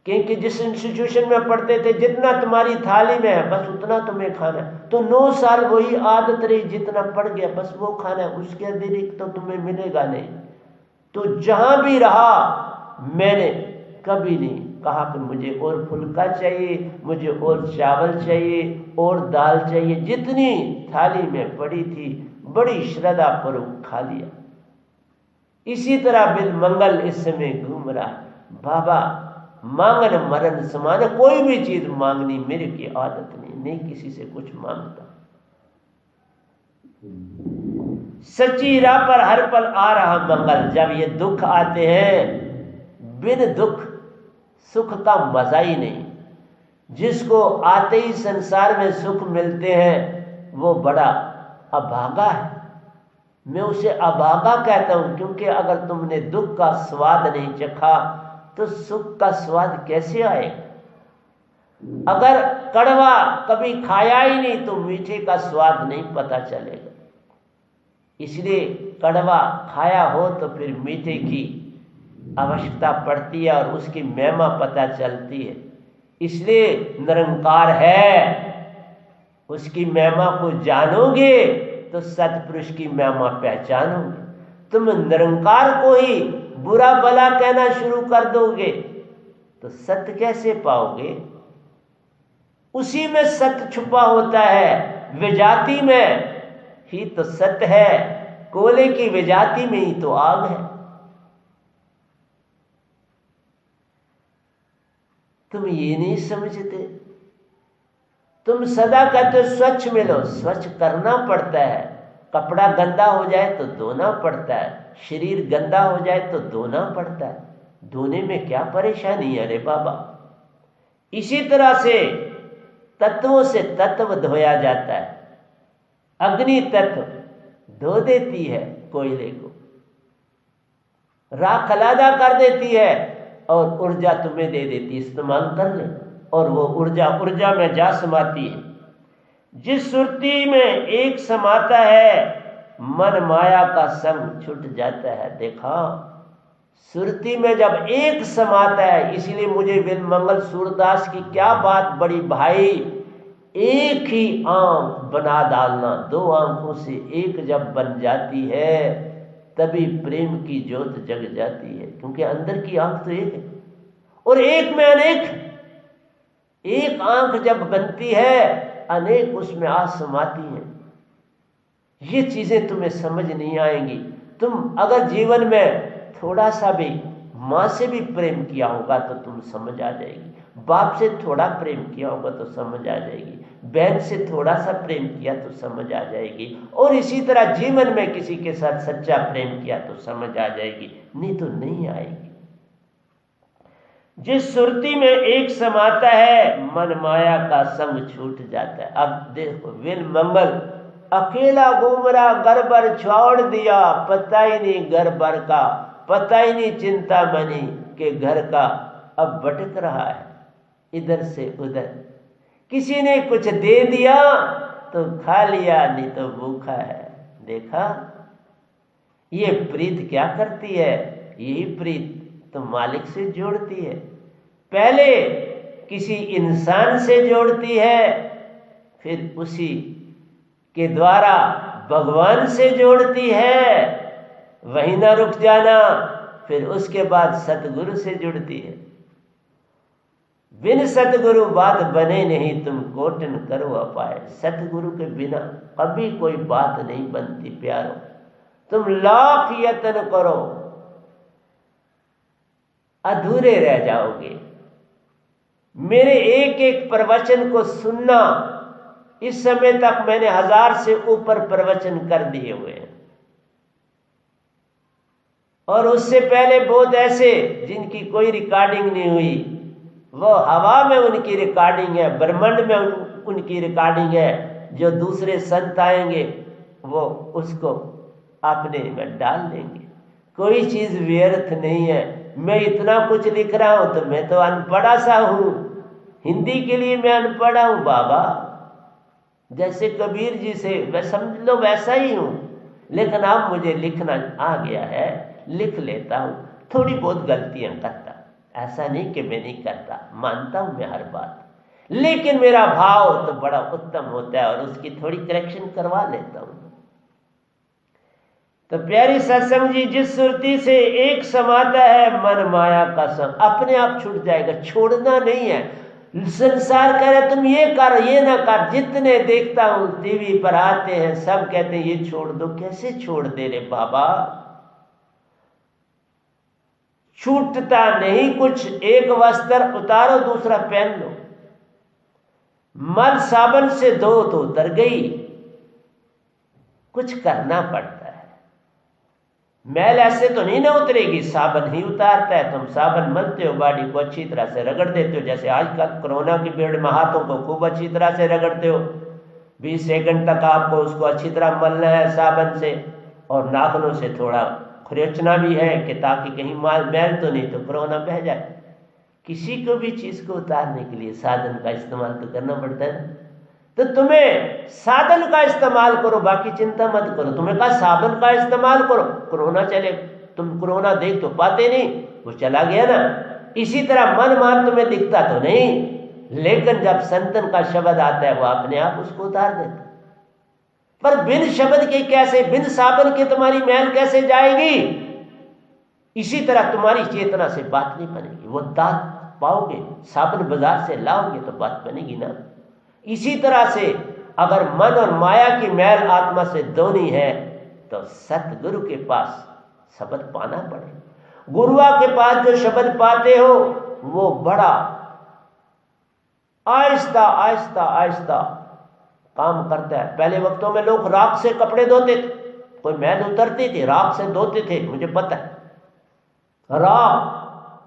क्योंकि जिस इंस्टीट्यूशन में पढ़ते थे जितना तुम्हारी थाली में है बस उतना तुम्हें खाना है। तो 9 साल वही आदत रही, जितना पड़ गया बस वो खाना है, उसके अतिरिक्त तो तुम्हें मिलेगा नहीं। तो जहां भी रहा मैंने कभी नहीं कहा कि मुझे और फुल्का चाहिए, मुझे और चावल चाहिए, और दाल चाहिए। जितनी थाली में पड़ी थी बड़ी श्रद्धा पूर्वक खा लिया। इसी तरह बिल मंगल इस समय घूम रहा। बाबा मांगन मरण समान, कोई भी चीज मांगनी मेरे की आदत नहीं किसी से कुछ मांगता। सच्ची राह पर हर पल आ रहा मंगल। जब ये दुख आते हैं, बिन दुख सुख का मजा ही नहीं। जिसको आते ही संसार में सुख मिलते हैं वो बड़ा अभागा है। मैं उसे अभागा कहता हूं, क्योंकि अगर तुमने दुख का स्वाद नहीं चखा तो सुख का स्वाद कैसे आएगा। अगर कड़वा कभी खाया ही नहीं तो मीठे का स्वाद नहीं पता चलेगा। इसलिए कड़वा खाया हो तो फिर मीठे की आवश्यकता पड़ती है और उसकी महिमा पता चलती है। इसलिए निरंकार है, उसकी महिमा को जानोगे तो सतपुरुष की महिमा पहचानोगे। तुम निरंकार को ही बुरा भला कहना शुरू कर दोगे तो सत्य कैसे पाओगे। उसी में सत्य छुपा होता है, विजाति में ही तो सत्य है। कोयले की विजाति में ही तो आग है। तुम ये नहीं समझते। तुम सदा कहते हो स्वच्छ मिलो, स्वच्छ करना पड़ता है। कपड़ा गंदा हो जाए तो धोना पड़ता है, शरीर गंदा हो जाए तो धोना पड़ता है। धोने में क्या परेशानी है रे बाबा। इसी तरह से तत्वों से तत्व धोया जाता है। अग्नि तत्व धो देती है कोयले को, राख अलादा कर देती है और ऊर्जा तुम्हें दे देती, इस्तेमाल कर ले। और वो ऊर्जा में जा समाती है। जिस सुरती में एक समाता है, मन माया का संग छूट जाता है। देखा, सुरती में जब एक समाता है, इसलिए मुझे बिलमंगल सूरदास की क्या बात बड़ी भाई, एक ही आंख बना डालना, दो आंखों से एक जब बन जाती है तभी प्रेम की ज्योत जग जाती है। क्योंकि अंदर की आंख तो एक है और एक में अनेक। एक आंख जब बनती है, अनेक उसमें आ समाती हैं। ये चीजें तुम्हें समझ नहीं आएंगी। तुम अगर जीवन में थोड़ा सा भी माँ से भी प्रेम किया होगा तो तुम समझ आ जाएगी, बाप से थोड़ा प्रेम किया होगा तो समझ आ जाएगी, बहन से थोड़ा सा प्रेम किया तो समझ आ जाएगी, और इसी तरह जीवन में किसी के साथ सच्चा प्रेम किया तो समझ आ जाएगी, नहीं तो नहीं आएगी। जिस सुरती में एक समाता है, मन माया का संग छूट जाता है। अब देखो, विल मंगल अकेला घूम रहा, घर भर छोड़ दिया, पता ही नहीं घर भर का, पता ही नहीं चिंता मनी के घर का। अब भटक रहा है इधर से उधर, किसी ने कुछ दे दिया तो खा लिया, नहीं तो भूखा है। देखा, ये प्रीत क्या करती है? यही प्रीत तो मालिक से जोड़ती है। पहले किसी इंसान से जोड़ती है, फिर उसी के द्वारा भगवान से जोड़ती है। वहीं ना रुक जाना, फिर उसके बाद सतगुरु से जुड़ती है। बिन सतगुरु बात बने नहीं, तुम कोटन करो अपाय। सतगुरु के बिना कभी कोई बात नहीं बनती प्यारो। तुम लाख यत्न करो, अधूरे रह जाओगे। मेरे एक एक प्रवचन को सुनना, इस समय तक मैंने 1000 से ऊपर प्रवचन कर दिए हुए हैं, और उससे पहले बहुत ऐसे जिनकी कोई रिकॉर्डिंग नहीं हुई, वो हवा में उनकी रिकॉर्डिंग है, ब्रह्मांड में उनकी रिकॉर्डिंग है। जो दूसरे संत आएंगे वो उसको अपने में डाल देंगे। कोई चीज व्यर्थ नहीं है। मैं इतना कुछ लिख रहा हूं तो मैं तो अनपढ़ा सा हूं, हिंदी के लिए मैं अनपढ़ा हूं बाबा। जैसे कबीर जी से मैं समझ लो वैसा ही हूं, लेकिन अब मुझे लिखना आ गया है, लिख लेता हूं। थोड़ी बहुत गलतियां करता, ऐसा नहीं कि मैं नहीं करता, मानता हूं मैं हर बात, लेकिन मेरा भाव तो बड़ा उत्तम होता है और उसकी थोड़ी करेक्शन करवा लेता हूं। तो प्यारी सत्संग जी, जिस सुरती से एक समाता है, मन माया का संग अपने आप छूट जाएगा, छोड़ना नहीं है। संसार कह रहे तुम ये कर, ये ना कर। जितने देखता हूं टीवी पर आते हैं, सब कहते हैं ये छोड़ दो। कैसे छोड़ दे रे बाबा? छूटता नहीं कुछ। एक वस्त्र उतारो, दूसरा पहन लो। मल साबन से धो तो उतर गई, कुछ करना पड़ता है। मैल ऐसे तो नहीं ना उतरेगी, साबन ही उतारता है। तुम साबन मलते हो, बॉडी को अच्छी तरह से रगड़ देते हो, जैसे आजकल कोरोना की पीरियड में हाथों को खूब अच्छी तरह से रगड़ते हो। 20 सेकंड तक आपको उसको अच्छी तरह मलना है साबन से, और नाखूनों से थोड़ा खुरेचना भी है कि ताकि कहीं मैल तो नहीं तो कोरोना बह जाए। किसी को भी चीज को उतारने के लिए साधन का इस्तेमाल तो करना पड़ता है ना। तो तुम्हें साधन का इस्तेमाल करो, बाकी चिंता मत करो। तुम्हें कहा साधन का इस्तेमाल करो, कोरोना चले, तुम कोरोना देख तो पाते नहीं, वो चला गया ना। इसी तरह मन मान तुम्हें दिखता तो नहीं, लेकिन जब संतन का शब्द आता है वो अपने आप उसको उतार देता। पर बिन शब्द के कैसे, बिन साबन के तुम्हारी मैल कैसे जाएगी? इसी तरह तुम्हारी चेतना से बात नहीं बनेगी। वो दांत पाओगे, साबन बाजार से लाओगे तो बात बनेगी ना। इसी तरह से अगर मन और माया की मैल आत्मा से धोनी है तो सतगुरु के पास शब्द पाना पड़े। गुरुआ के पास जो शब्द पाते हो वो बड़ा आहिस्ता आहिस्ता आहिस्ता काम करता है। पहले वक्तों में लोग राख से कपड़े धोते थे, कोई मैल उतरती थी राख से धोते थे, मुझे पता है। राख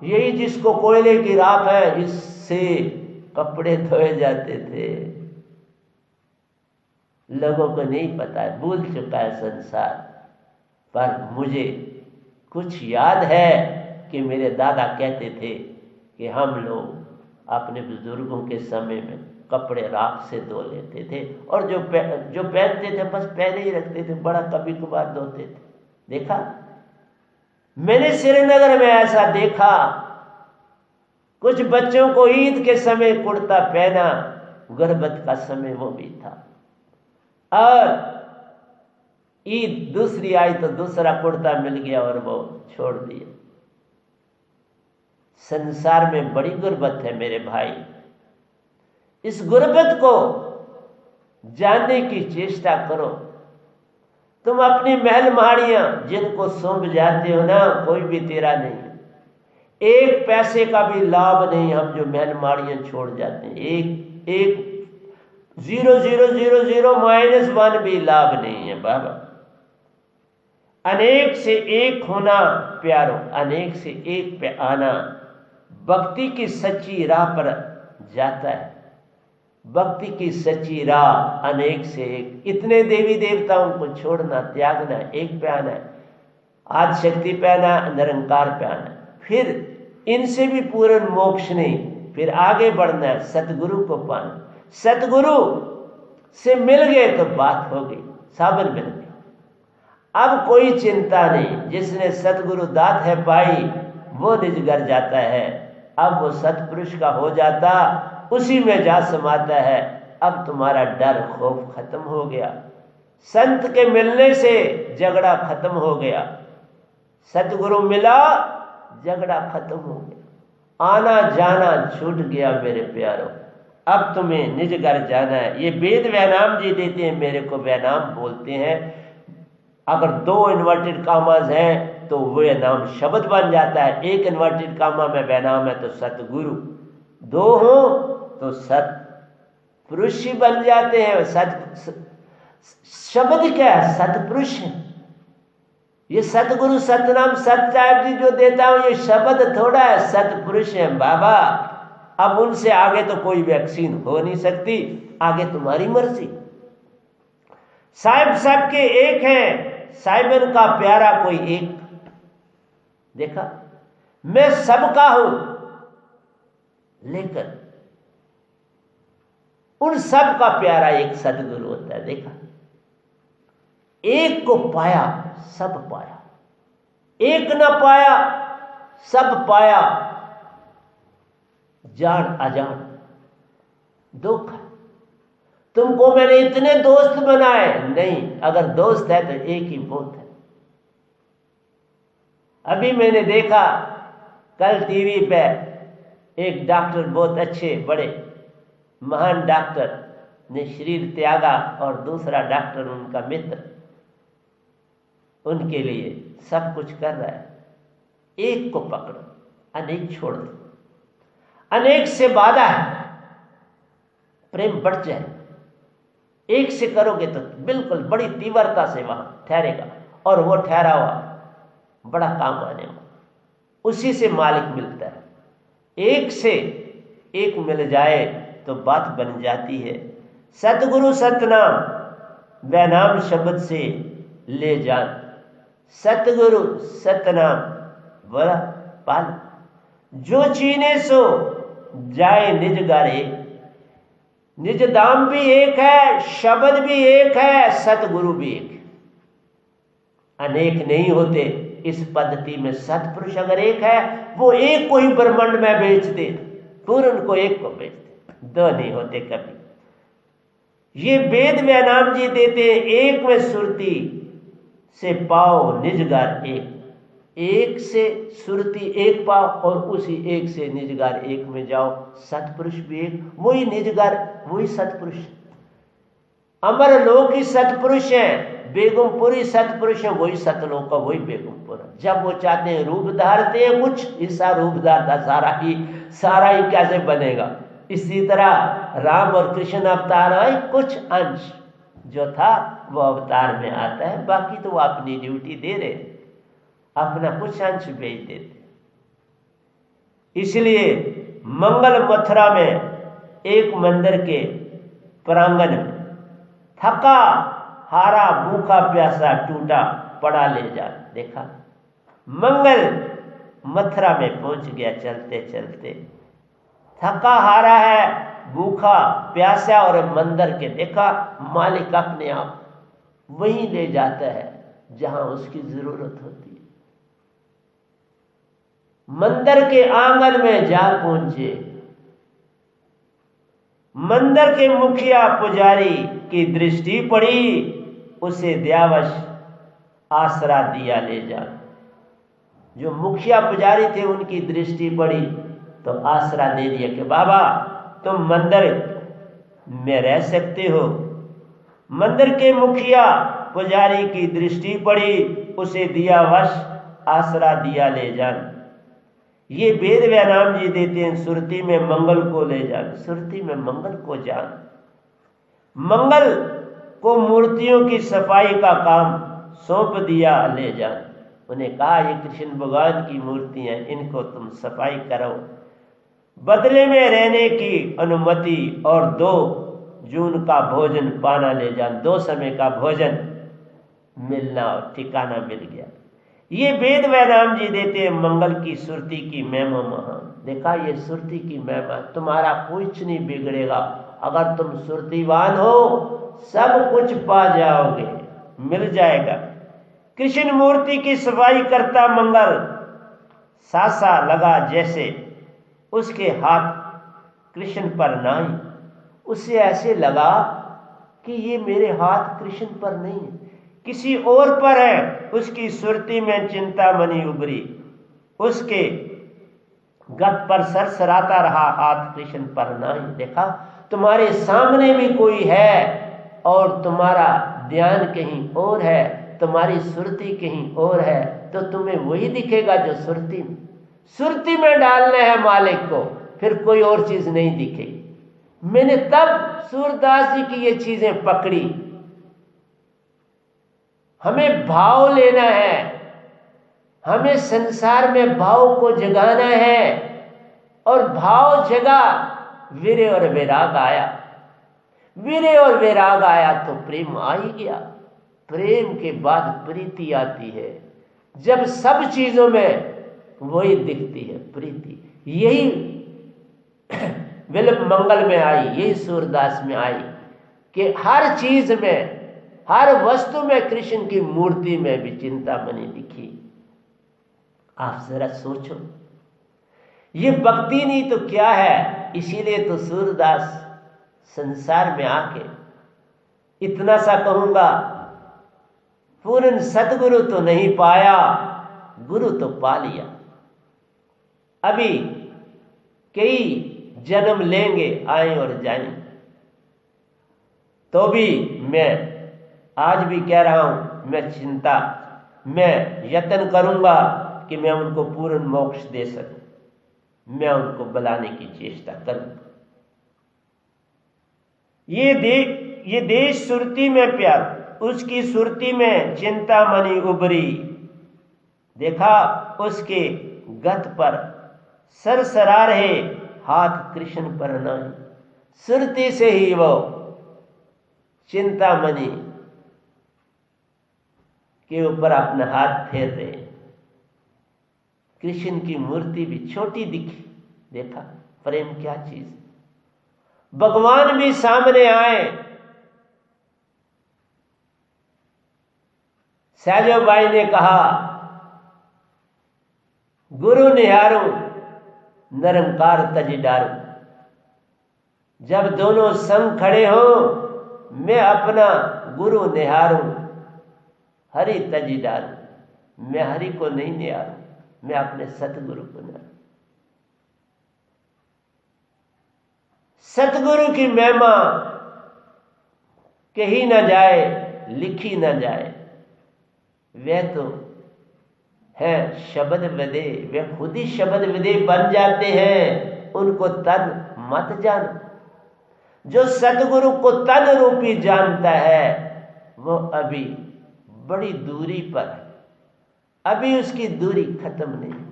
यही जिसको कोयले की राख है, इससे कपड़े धोए जाते थे। लोगों को नहीं पता है, भूल चुका है संसार। पर मुझे कुछ याद है कि मेरे दादा कहते थे कि हम लोग अपने बुजुर्गों के समय में कपड़े राख से धो लेते थे, और जो पहनते थे बस पहले ही रखते थे, बड़ा कभी कभार धोते थे। देखा मैंने श्रीनगर में ऐसा देखा, कुछ बच्चों को ईद के समय कुर्ता पहना, गुरबत का समय वो भी था, और ईद दूसरी आई तो दूसरा कुर्ता मिल गया और वो छोड़ दिया। संसार में बड़ी गुर्बत है मेरे भाई। इस गुर्बत को जानने की चेष्टा करो। तुम अपनी महल महाड़ियां जिनको सौंप जाते हो ना, कोई भी तेरा नहीं है, एक पैसे का भी लाभ नहीं। हम जो महल महाड़ियां छोड़ जाते हैं, एक 0.000-1 भी लाभ नहीं है बाबा। अनेक से एक होना प्यारो, अनेक से एक पे आना भक्ति की सच्ची राह पर जाता है। भक्ति की सच्ची राह अनेक से एक, इतने देवी देवताओं को छोड़ना, त्यागना, एक पे आना है, आदि शक्ति पे आना, निरंकार पे आना है। फिर इनसे भी पूर्ण मोक्ष नहीं, फिर आगे बढ़ना है, सतगुरु को पाना। सतगुरु से मिल गए तो बात हो गई, साबन मिल गई। अब कोई चिंता नहीं, जिसने सतगुरु दात है पाई वो निज घर जाता है। अब वो सतपुरुष का हो जाता, उसी में जा समाता है। अब तुम्हारा डर खौफ खत्म हो गया, संत के मिलने से झगड़ा खत्म हो गया। सतगुरु मिला, झगड़ा खत्म हो गया, आना जाना छूट गया मेरे प्यारों। अब तुम्हें निज घर जाना है। ये वेद वैनाम जी देते हैं, मेरे को वैनाम बोलते हैं। अगर 2 इन्वर्टेड कामाज हैं तो वह नाम शब्द बन जाता है। एक इन्वर्टेड कामा में वैनाम है तो सतगुरु, 2 हो तो सत पुरुष ही बन जाते हैं। शब्द क्या है? सतपुरुष। ये सतगुरु सतनाम सत साहिब जी जो देता हूं, ये शब्द थोड़ा है, सतपुरुष है बाबा। अब उनसे आगे तो कोई वैक्सीन हो नहीं सकती, आगे तुम्हारी मर्जी। साहिब सबके एक हैं, साहिबन का प्यारा कोई एक। देखा, मैं सबका हूं, लेकिन उन सब का प्यारा एक सतगुरु होता है। देखा, एक को पाया सब पाया, एक न पाया सब पाया। जान अजान दुख। तुमको मैंने इतने दोस्त बनाए, नहीं, अगर दोस्त है तो एक ही बहुत है। अभी मैंने देखा कल टीवी पे एक डॉक्टर, बहुत अच्छे बड़े महान डॉक्टर ने शरीर त्यागा, और दूसरा डॉक्टर उनका मित्र उनके लिए सब कुछ कर रहा है। एक को पकड़ो, अनेक छोड़ दो। अनेक से बाधा है, प्रेम बढ़ जाए। एक से करोगे तो बिल्कुल बड़ी तीव्रता से वहां ठहरेगा, और वो ठहरा हुआ बड़ा काम आने वाला, उसी से मालिक मिलता है। एक से एक मिल जाए तो बात बन जाती है। सतगुरु सतनाम वैनाम शब्द से ले जान। सतगुरु सतनाम बड़ा पाल, जो चीने सो जाए निज गारे। निज धाम भी एक है, शब्द भी एक है, सतगुरु भी एक है। अनेक नहीं होते इस पद्धति में। सतपुरुष अगर एक है, वो एक को ही ब्रह्मांड में बेच दे, पूर्ण को एक को बेच दे, 2 नहीं होते कभी। ये वेद वैनाम जी देते हैं, एक में सुरती से पाओ निजगार एक। एक से सुरती एक पाओ, और उसी एक से निजगार एक में जाओ। सतपुरुष भी एक, वही निजगार, वही सतपुरुष। अमर लोक ही सतपुरुष है, बेगमपुरी सतपुरुष है, वही सतलोक का वही बेगमपुर। जब वो चाहते हैं रूप धारते हैं कुछ, ऐसा रूप धारता सारा ही कैसे बनेगा। इसी तरह राम और कृष्ण अवतार है, कुछ अंश जो था वो अवतार में आता है, बाकी तो वो अपनी ड्यूटी दे रहे, अपना कुछ अंश भेज देते। इसलिए मंगल मथुरा में एक मंदिर के प्रांगण में थका हारा भूखा प्यासा टूटा पड़ा ले जा। देखा, मंगल मथुरा में पहुंच गया, चलते चलते थका हारा है, भूखा प्यासा, और मंदिर के देखा मालिक अपने आप वहीं ले जाता है जहां उसकी जरूरत होती है। मंदिर के आंगन में जा पहुंचे, मंदिर के मुखिया पुजारी की दृष्टि पड़ी, उसे दयावश आसरा दिया ले जा। जो मुखिया पुजारी थे उनकी दृष्टि पड़ी तो आसरा दे दिया कि बाबा तुम मंदिर में रह सकते हो। मंदिर के मुखिया पुजारी की दृष्टि पड़ी, उसे दिया वश आसरा दिया ले जान। ये वेद व्यायाम जी देते हैं, सुरती में मंगल को ले जान, सुरती में मंगल को जान। मंगल को मूर्तियों की सफाई का काम सौंप दिया ले जान। उन्हें कहा ये कृष्ण भगवान की मूर्ति हैं, इनको तुम सफाई करो, बदले में रहने की अनुमति और 2 जून का भोजन पाना ले जान। 2 समय का भोजन मिलना और ठिकाना मिल गया। ये वेद व्यायाम जी देते हैं मंगल की सुरती की महिमा महान। देखा, ये सुरती की महिमा, तुम्हारा कुछ नहीं बिगड़ेगा। अगर तुम सुरतीवान हो सब कुछ पा जाओगे, मिल जाएगा। कृष्ण मूर्ति की सफाई करता मंगल, सासा लगा जैसे उसके हाथ कृष्ण पर नहीं। उसे ऐसे लगा कि ये मेरे हाथ कृष्ण पर नहीं है, किसी और पर है। उसकी सुरती में चिंतामणि उभरी, उसके गत पर सरसराता रहा, हाथ कृष्ण पर नहीं। देखा, तुम्हारे सामने भी कोई है और तुम्हारा ध्यान कहीं और है, तुम्हारी सुरती कहीं और है, तो तुम्हें वही दिखेगा जो सुरती में डालना है मालिक को, फिर कोई और चीज नहीं दिखेगी। मैंने तब सूरदास जी की ये चीजें पकड़ी। हमें भाव लेना है, हमें संसार में भाव को जगाना है, और भाव जगा, वीर्य और वैराग आया। वीर्य और वैराग आया तो प्रेम आ ही गया। प्रेम के बाद प्रीति आती है, जब सब चीजों में वही दिखती है प्रीति। यही विलप मंगल में आई, यही सूरदास में आई कि हर चीज में, हर वस्तु में कृष्ण की मूर्ति में भी चिंतामणि दिखी। आप जरा सोचो, ये भक्ति नहीं तो क्या है। इसीलिए तो सूरदास संसार में आके इतना सा कहूंगा, पूर्ण सतगुरु तो नहीं पाया, गुरु तो पा लिया। अभी कई जन्म लेंगे, आए और जाएं, तो भी मैं आज भी कह रहा हूं, मैं यत्न करूंगा कि मैं उनको पूर्ण मोक्ष दे सकूं, मैं उनको बुलाने की चेष्टा करूंगा। ये देश सुरती में प्यार, उसकी सुरती में चिंतामणि उभरी। देखा, उसके गत पर सरसरा रहे, हाथ कृष्ण पर नहीं। सुरती से ही वो चिंतामणि के ऊपर अपना हाथ फेर रहे। कृष्ण की मूर्ति भी छोटी दिखी। देखा, प्रेम क्या चीज। भगवान भी सामने आए। सहजोबाई ने कहा, गुरु निहारू निरंकार तज डारू। जब दोनों संग खड़े हो, मैं अपना गुरु निहारू, हरि तज डारू। मैं हरि को नहीं निहारू, मैं अपने सतगुरु को निहारू। सतगुरु की महिमा कही न जाए, लिखी न जाए। वे तो है शब्द विदे, वे खुद ही शब्द विदे बन जाते हैं। उनको तन मत जानो। जो सतगुरु को तन रूपी जानता है वो अभी बड़ी दूरी पर है, अभी उसकी दूरी खत्म नहीं।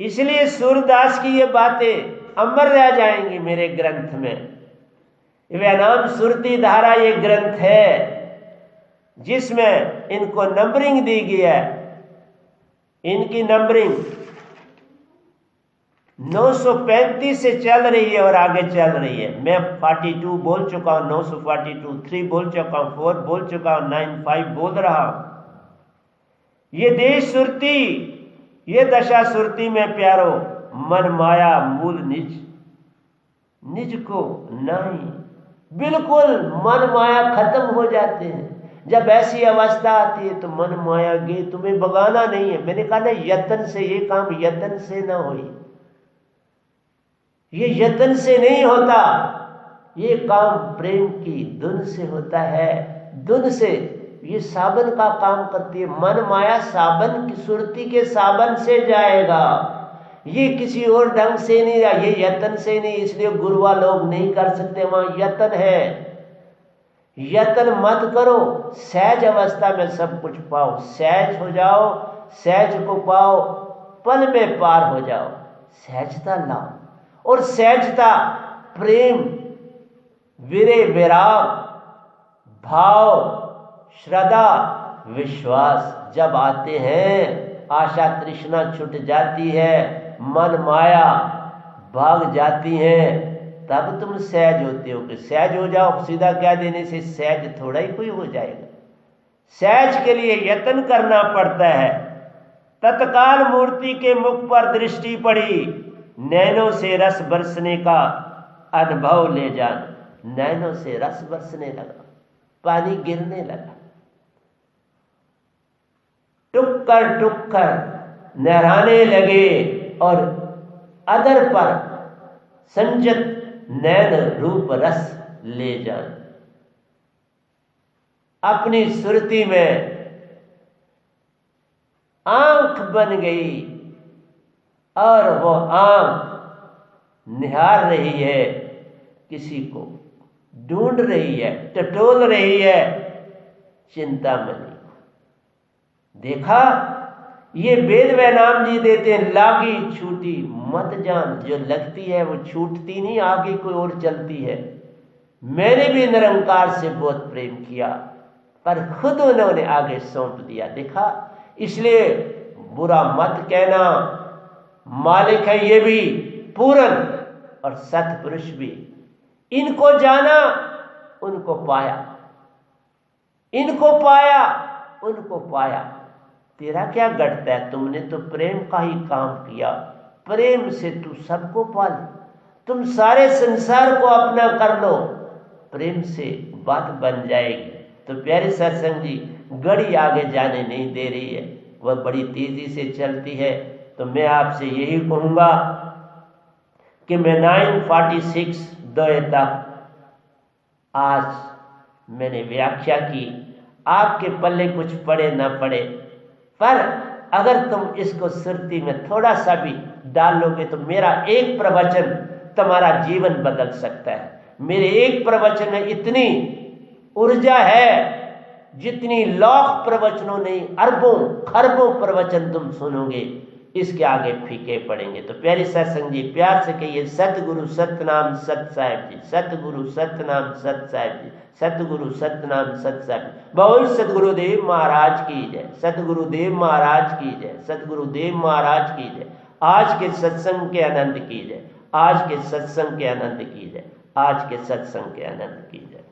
इसलिए सूरदास की ये बातें अमर रह जाएंगी मेरे ग्रंथ में। वे नाम सुरती धारा ये ग्रंथ है जिसमें इनको नंबरिंग दी गई है। इनकी नंबरिंग 935 से चल रही है और आगे चल रही है। मैं 42 बोल चुका हूं, 942, 3 बोल चुका हूं, 4 बोल चुका हूं, 9, 5 बोल रहा हूं। ये देश सुरती, ये दशा सुरती में प्यारो, मन माया मूल निज, निज को नहीं। बिल्कुल मन माया खत्म हो जाते हैं। जब ऐसी अवस्था आती है तो मन माया गे, तुम्हें भगाना नहीं है। मैंने कहा ना, यत्न से ये काम यत्न से ना हो, ये यत्न से नहीं होता, ये काम प्रेम की धुन से होता है। धुन से ये साबन का काम करती है। मन माया साबन की सुरती के साबन से जाएगा, ये किसी और ढंग से नहीं, ये यत्न से नहीं। इसलिए गुरुआ लोग नहीं कर सकते, वहां यत्न है। यत्न मत करो, सहज अवस्था में सब कुछ पाओ। सहज हो जाओ, सहज को पाओ, पल में पार हो जाओ। सहजता लाओ, और सहजता प्रेम, विरय, विराग, भाव, श्रद्धा, विश्वास जब आते हैं, आशा तृष्णा छूट जाती है, मन माया भाग जाती है, तब तुम सहज होते हो। कि सहज हो जाओ, सीधा क्या देने से सहज थोड़ा ही कोई हो जाएगा। सहज के लिए यत्न करना पड़ता है। तत्काल मूर्ति के मुख पर दृष्टि पड़ी, नैनों से रस बरसने का अनुभव ले जाना। नैनों से रस बरसने लगा, पानी गिरने लगा, टुक कर नहराने लगे, और अदर पर संजत नैन रूप रस ले जान। अपनी सुरती में आंख बन गई, और वो आंख निहार रही है, किसी को ढूंढ रही है, टटोल रही है, चिंतामणि। देखा, ये वेद व नाम जी देते हैं, लागी छूटी मत जान। जो लगती है वो छूटती नहीं, आगे कोई और चलती है। मैंने भी निरंकार से बहुत प्रेम किया, पर खुद उन्होंने आगे सौंप दिया। देखा, इसलिए बुरा मत कहना। मालिक है ये भी पूरन और सतपुरुष भी। इनको जाना, उनको पाया, इनको पाया, उनको पाया। तेरा क्या घटता है? तुमने तो प्रेम का ही काम किया। प्रेम से तू सबको पाल, तुम सारे संसार को अपना कर लो, प्रेम से बात बन जाएगी। तो प्यारे सत्संग जी, घड़ी आगे जाने नहीं दे रही है, वह बड़ी तेजी से चलती है। तो मैं आपसे यही कहूँगा कि मैं 9:46 तक आज मैंने व्याख्या की। आपके पल्ले कुछ पड़े ना पड़े, पर अगर तुम इसको सुरती में थोड़ा सा भी डाल लोगे तो मेरा एक प्रवचन तुम्हारा जीवन बदल सकता है। मेरे एक प्रवचन में इतनी ऊर्जा है जितनी लाख प्रवचनों नहीं, अरबों खरबों प्रवचन तुम सुनोगे, इसके आगे फीके पड़ेंगे। तो प्यारे सत्संग जी, प्यार से कहिए, सतगुरु सतनाम सत साहिब जी, सतगुरु सतनाम सत साहिब जी, सतगुरु सतनाम सत साहिब जी। बोल सतगुरुदेव महाराज की जय, सतगुरुदेव महाराज की जय, सतगुरुदेव महाराज की जय। आज के सत्संग के आनंद की जय, आज के सत्संग के आनंद की जय, आज के सत्संग के आनंद की जय।